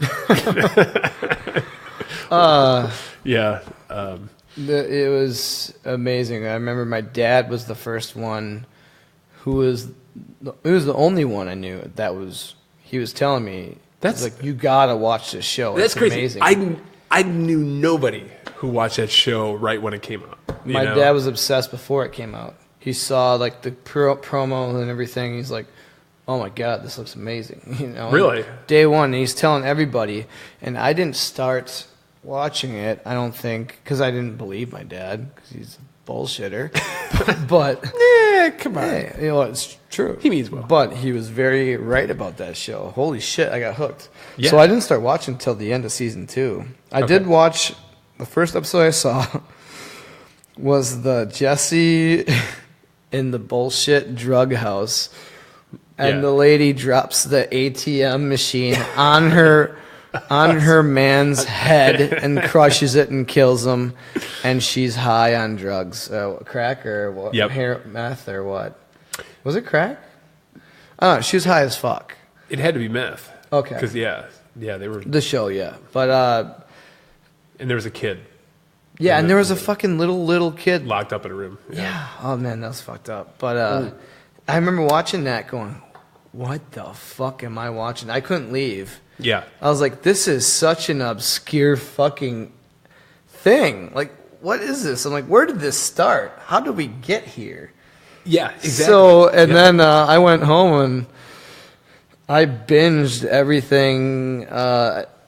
Yeah. It was amazing. I remember my dad was the first one he was the only one I knew he was telling me, that's like, you gotta watch this show. That's it's crazy. Amazing. I knew nobody who watched that show right when it came out. My dad was obsessed before it came out. He saw like the promo and everything. He's like, "Oh my god, this looks amazing!" Really? Day one, and he's telling everybody. And I didn't start watching it. I don't think because I didn't believe my dad because he's a bullshitter. But come on, it's true. He means well. But he was very right about that show. Holy shit, I got hooked. Yeah. So I didn't start watching until the end of season 2. I did watch the first episode I saw was the Jesse in the bullshit drug house, and the lady drops the ATM machine on her man's head and crushes it and kills him, and she's high on drugs, crack or what? Meth or what? Was it crack? I don't know. She was high as fuck. It had to be meth. Okay. Because they were the show, but and there was a kid. Yeah, and there was a fucking little kid locked up in a room. Yeah. Oh man, that was fucked up. But I remember watching that, going, "What the fuck am I watching?" I couldn't leave. Yeah. I was like, this is such an obscure fucking thing. Like, what is this? I'm like, where did this start? How did we get here? Yeah, exactly. So, and then I went home and I binged everything.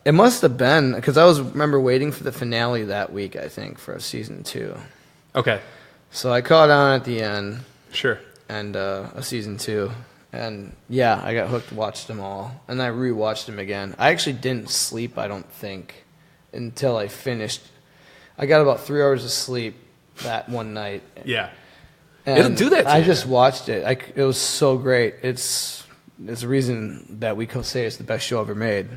It must have been, because remember waiting for the finale that week, I think, for season 2. Okay. So I caught on at the end. Sure. And a season 2. And yeah, I got hooked, watched them all. And I rewatched them again. I actually didn't sleep, I don't think, until I finished. I got about 3 hours of sleep that one night. Yeah. And it'll do that to I you. just watched it. It was so great. It's a reason that we could say it's the best show ever made.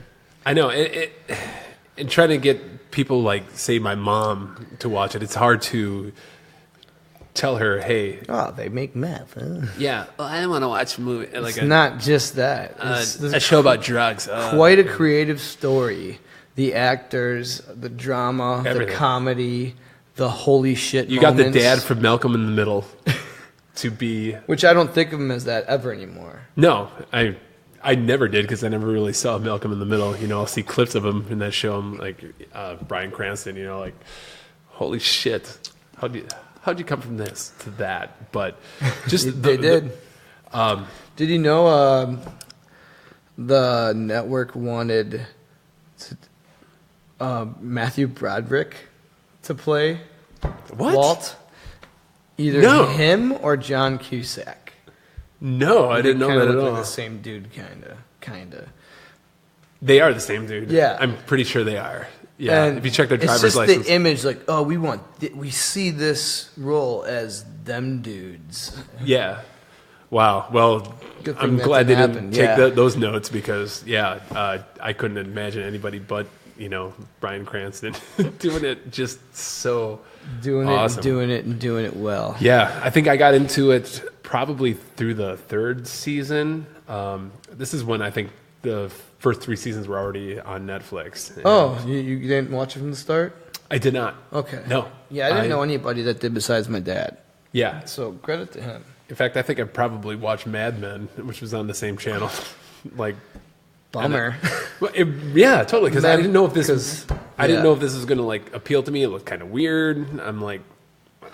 I know. And trying to get people like, say, my mom to watch it, it's hard to tell her, hey. Oh, they make meth. Huh? Yeah. Well, I don't want to watch a movie. It's not just that. It's a show about drugs. Quite a creative story. The actors, the drama, everything. The comedy, the holy shit You moments. got the dad from Malcolm in the Middle to be... Which I don't think of him as that ever anymore. No, I never did because I never really saw Malcolm in the Middle. You know, I'll see clips of him in that show. I'm like Bryan Cranston. You know, like holy shit, how'd you come from this to that? But just they did. Did you know the network wanted Matthew Broderick to play Walt? Either him or John Cusack. No, I didn't know that at all. Like the same dude, kind of. They are the same dude. Yeah, I'm pretty sure they are. Yeah, and if you check their driver's it's just license, the image, like, oh, we see this role as them dudes. Yeah. Wow. Well, I'm glad they didn't take those notes because I couldn't imagine anybody but Bryan Cranston doing it just so awesome. doing it well. Yeah, I think I got into it probably through the 3rd season. This is when I think the first 3 seasons were already on Netflix. Oh, you didn't watch it from the start? I did not. Okay. No. Yeah, I didn't know anybody that did besides my dad. Yeah. So credit to him. In fact, I think I probably watched Mad Men, which was on the same channel. Like, bummer. Yeah, totally. Because I didn't know if this was. I didn't yeah. know if this was going to like appeal to me. It looked kind of weird. I'm like,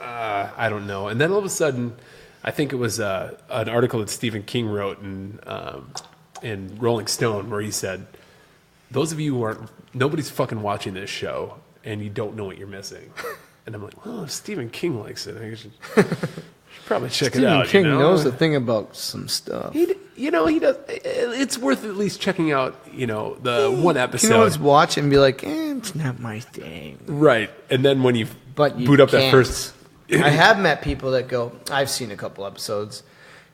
I don't know. And then all of a sudden, I think it was an article that Stephen King wrote in Rolling Stone where he said, "Those of you who aren't, nobody's fucking watching this show, and you don't know what you're missing." And I'm like, well, if Stephen King likes it, I should probably check it out. Stephen King knows a thing about some stuff. He does. It's worth at least checking out, the one episode. You can always watch it and be like, it's not my thing. Right. And then when you boot up can't. that first... I have met people that go, I've seen a couple episodes.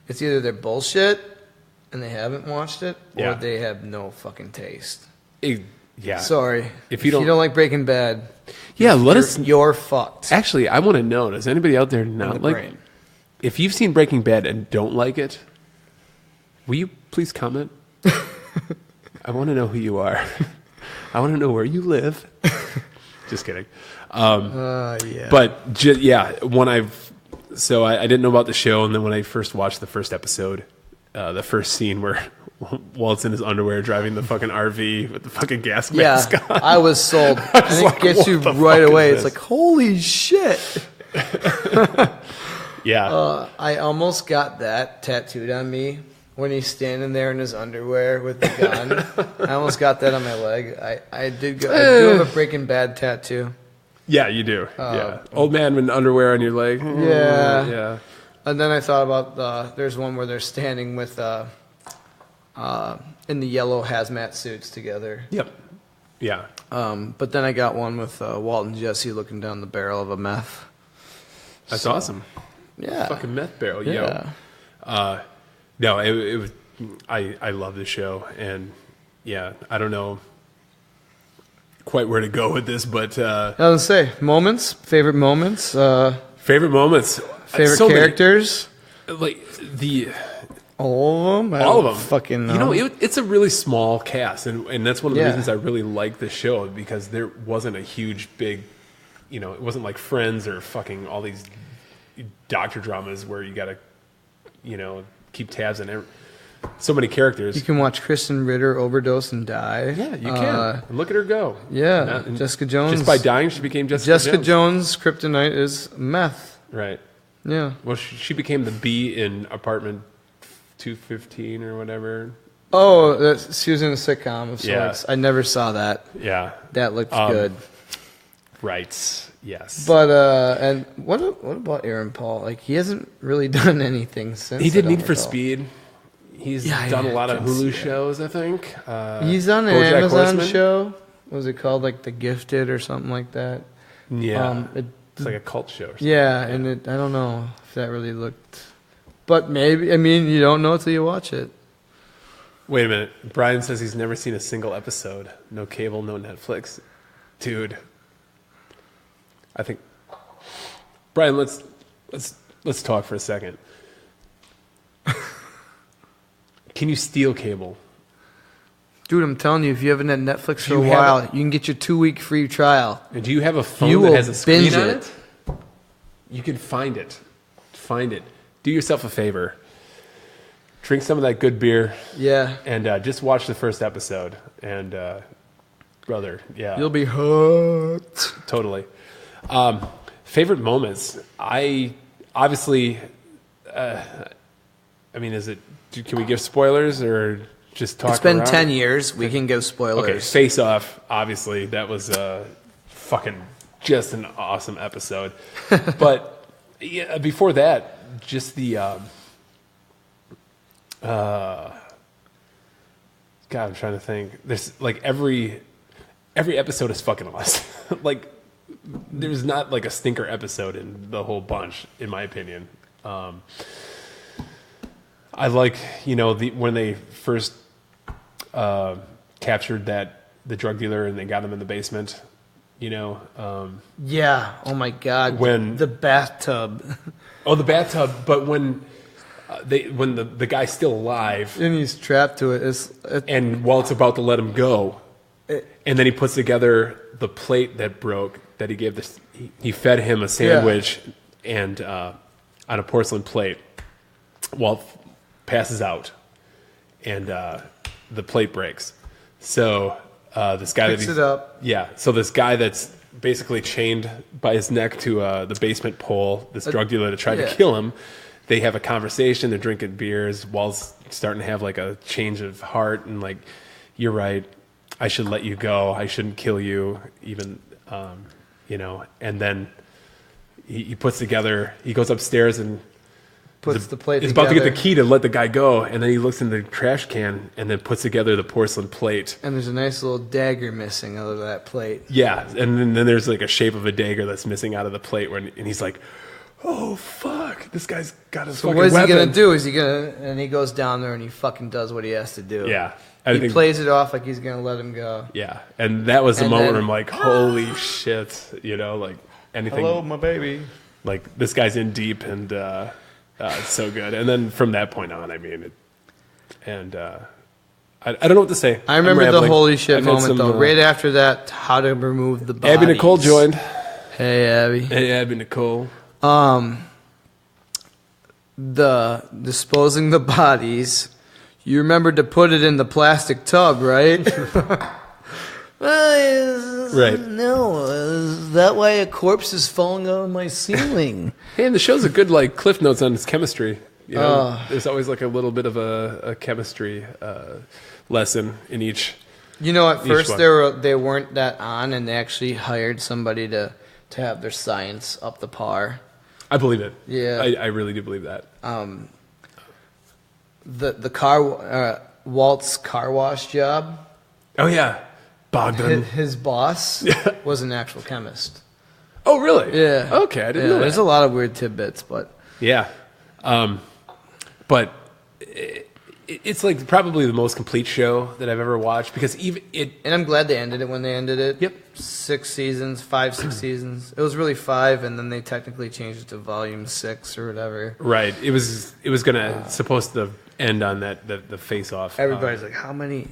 It's either they're bullshit and they haven't watched it, or they have no fucking taste. Yeah. Sorry. If you don't like Breaking Bad, you're fucked. Actually, I want to know, does anybody out there not like... brain. If you've seen Breaking Bad and don't like it, will you please comment? I want to know who you are. I want to know where you live. Just kidding. Yeah. But when I didn't know about the show, and then when I first watched the first episode, the first scene where Walt's in his underwear driving the fucking RV with the fucking gas mask on. I was sold. And it gets you right away. It's like, holy shit. Yeah. I almost got that tattooed on me when he's standing there in his underwear with the gun. I almost got that on my leg. I do have a Breaking Bad tattoo. Yeah, you do. Yeah. Old man with underwear on your leg. Yeah. Yeah. And then I thought about there's one where they're standing with in the yellow hazmat suits together. Yep. Yeah. But then I got one with Walt and Jesse looking down the barrel of a meth. That's awesome. Yeah. Fucking meth barrel. Yeah. Yo. No, it was. I love this show, and I don't know quite where to go with this, but I was gonna say favorite moments, favorite moments, favorite characters, like all of them. All of them. Fucking know. It's a really small cast, and that's one of the reasons I really like the show, because there wasn't a huge big, it wasn't like Friends or fucking all these doctor dramas where you gotta, keep tabs on every. so many characters. You can watch Kristen Ritter overdose and die. Yeah, you can. And look at her go. Yeah, Jessica Jones. Just by dying, she became Jessica Jones' kryptonite is meth. Right. Yeah. Well, she became the bee in Apartment 215 or whatever. Oh, she was in a sitcom of sorts. Yeah. I never saw that. Yeah. That looked good. Right. Yes. But and what about Aaron Paul? Like, he hasn't really done anything since. He did Need for Speed. He's done a lot of Hulu shows, I think. He's on an Amazon show. What was it called? Like The Gifted or something like that. Yeah. It's like a cult show or something. Yeah, and I don't know if that really looked... But maybe, I mean, you don't know until you watch it. Wait a minute. Brian says he's never seen a single episode. No cable, no Netflix. Dude. I think... Brian, let's talk for a second. Can you steal cable? Dude, I'm telling you, if you haven't had Netflix for a while, you can get your 2-week free trial. And do you have a phone that has a screen on it? You can find it. Find it. Do yourself a favor. Drink some of that good beer. Yeah. And just watch the first episode. And, brother, yeah. You'll be hooked. Totally. Favorite moments? Obviously, I mean, can we give spoilers or just talk It's been around? 10 years. We can give spoilers. Okay, Face Off, obviously. That was fucking just an awesome episode. But yeah, before that, just the... God, I'm trying to think. There's like every episode is fucking awesome. Like, there's not like a stinker episode in the whole bunch, in my opinion. I like, when they first captured the drug dealer and they got him in the basement. Yeah. Oh my God. When the bathtub. Oh, the bathtub. But when the guy's still alive and he's trapped to it, and Walt's about to let him go, and then he puts together the plate that broke that he gave this. He fed him a sandwich and on a porcelain plate. Walt passes out, and the plate breaks. So this guy picks it up. Yeah. So this guy that's basically chained by his neck to the basement pole, this drug dealer that tried to kill him. They have a conversation. They're drinking beers. Walt's starting to have like a change of heart and like, you're right. I should let you go. I shouldn't kill you, even, And then he puts together. He goes upstairs and puts the plate. He's about to get the key to let the guy go, and then he looks in the trash can and then puts together the porcelain plate. And there's a nice little dagger missing out of that plate. Yeah, and then there's like a shape of a dagger that's missing out of the plate, and he's like, "Oh fuck, this guy's got his fucking weapon." So what is he gonna do? Is he gonna? And he goes down there and he fucking does what he has to do. Yeah, he plays it off like he's gonna let him go. Yeah, and that was the moment where I'm like, "Holy shit!" Like anything. Hello, my baby. Like this guy's in deep, and it's so good. And then from that point on, I mean, I don't know what to say. I remember the holy shit moment though. Right after that, how to remove the bodies. Abby Nicole joined. Hey, Abby. Hey, Abby Nicole. The disposing the bodies. You remembered to put it in the plastic tub, right? Right. No, is that why a corpse is falling out of my ceiling? Hey, and the show's a good like cliff notes on its chemistry. There's always like a little bit of a chemistry lesson in each. At first they weren't that on, and they actually hired somebody to have their science up the par. I believe it. Yeah, I really do believe that. The car Walt's car wash job. Oh yeah, Bogdan. His boss was an actual chemist. Oh really? Yeah. Okay, I didn't know that. There's a lot of weird tidbits, but yeah, but it's like probably the most complete show that I've ever watched because even it. And I'm glad they ended it when they ended it. Yep. 6 seasons, 5, 6 seasons. It was really 5, and then they technically changed it to volume 6 or whatever. Right. It was supposed to end on the face off. Everybody's like, how many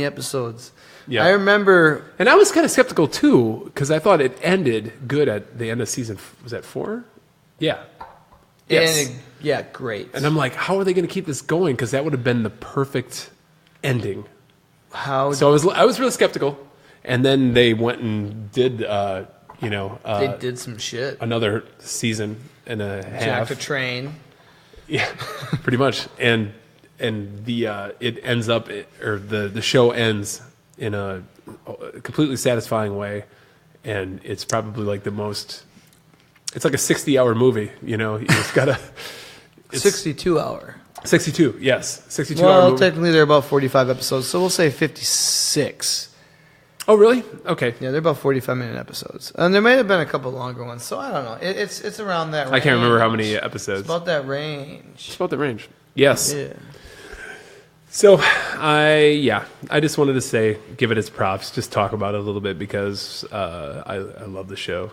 episodes? Yeah. I remember, and I was kind of skeptical too because I thought it ended good at the end of season. Was that 4? Yeah. Yes. And yeah, great. And I'm like, how are they going to keep this going? Because that would have been the perfect ending. So I was really skeptical, and then they went and did they did some shit. another season and a half. Jack a train. Yeah, pretty much. And the it ends up or the show ends in a completely satisfying way, and it's probably like the most. It's like a 60-hour movie. You just gotta. 62-hour. 62, yes. 62 hour Well, movie. technically they're about 45 episodes, so we'll say 56. Oh, really? Okay. Yeah, they're about 45-minute episodes. And there may have been a couple longer ones, so I don't know. It's around that range. I can't remember how many episodes. It's about that range. It's about the range. Yes. Yeah. So, I just wanted to say, give it its props, just talk about it a little bit because I love the show.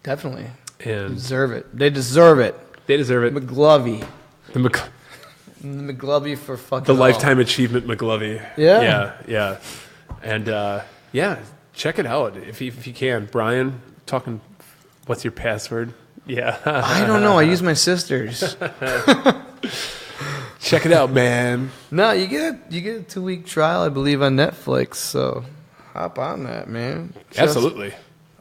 Definitely. And Deserve it. They deserve it. they deserve it. McGlovey. The McGlovey for fucking The all. Lifetime Achievement McGlovey. Yeah. Yeah. And, check it out if you can. Brian, talking, what's your password? Yeah. I don't know. I use my sister's. Check it out, man. No, you get a 2-week trial, I believe, on Netflix. So hop on that, man. Just Absolutely.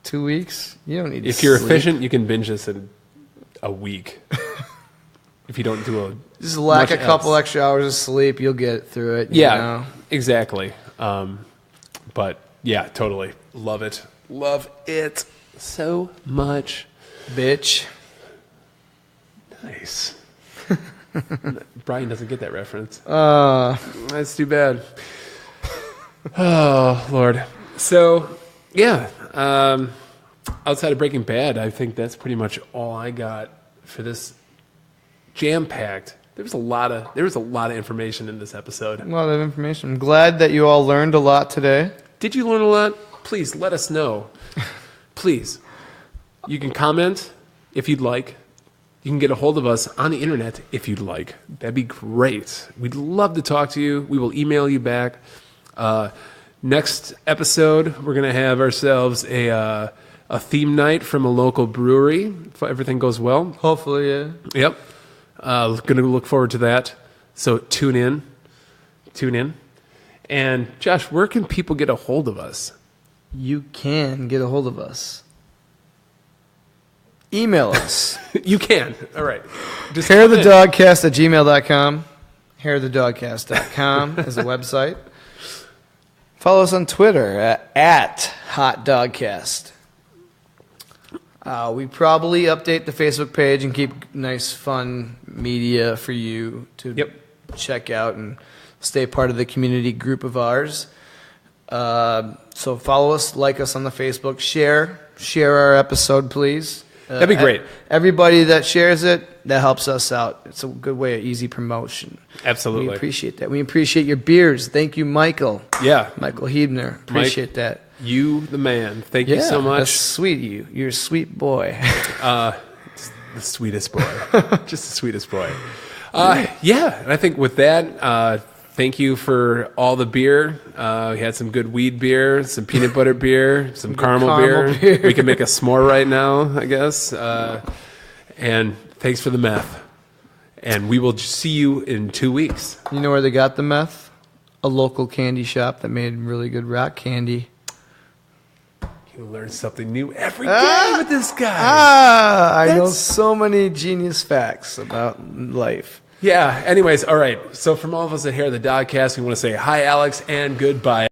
2 weeks. You don't need to If you're sleep. efficient, you can binge this in a week. If you don't do Just lack much a couple else. extra hours of sleep, you'll get through it. You know? Exactly. But yeah, totally love it so much. Bitch. Nice. Brian doesn't get that reference. That's too bad. Oh Lord. So yeah, outside of Breaking Bad, I think that's pretty much all I got for this jam-packed. There was a lot of information in this episode. a lot of information. I'm glad that you all learned a lot today. Did you learn a lot? Please let us know. Please. You can comment if you'd like. You can get a hold of us on the internet if you'd like. That'd be great. We'd love to talk to you. We will email you back. Next episode, we're going to have ourselves a theme night from a local brewery, if everything goes well. Hopefully, yeah. Yep. Going to look forward to that. So tune in. And Josh, where can people get a hold of us? You can get a hold of us. Email us. You can. All right. Just hairthedogcast@gmail.com. hairthedogcast.com is the website. Follow us on Twitter at HotDogcast. We probably update the Facebook page and keep nice, fun media for you to check out and stay part of the community group of ours. So follow us, like us on the Facebook, share our episode, please. That'd be great. Everybody that shares it, that helps us out. It's a good way of easy promotion. Absolutely. We appreciate that. We appreciate your beers. Thank you, Michael. Yeah. Michael Hebner. Appreciate that. You, the man. Thank you so much. That's sweet of you. You're a sweet boy. The sweetest boy. Just the sweetest boy. And I think with that, thank you for all the beer. We had some good weed beer, some peanut butter beer, some caramel beer. We can make a s'more right now, I guess. And thanks for the meth. And we will see you in 2 weeks. You know where they got the meth? A local candy shop that made really good rock candy. You learn something new every day with this guy. I know so many genius facts about life. Yeah, anyways, all right. So from all of us at Hair of the Dogcast, we want to say hi, Alex, and goodbye.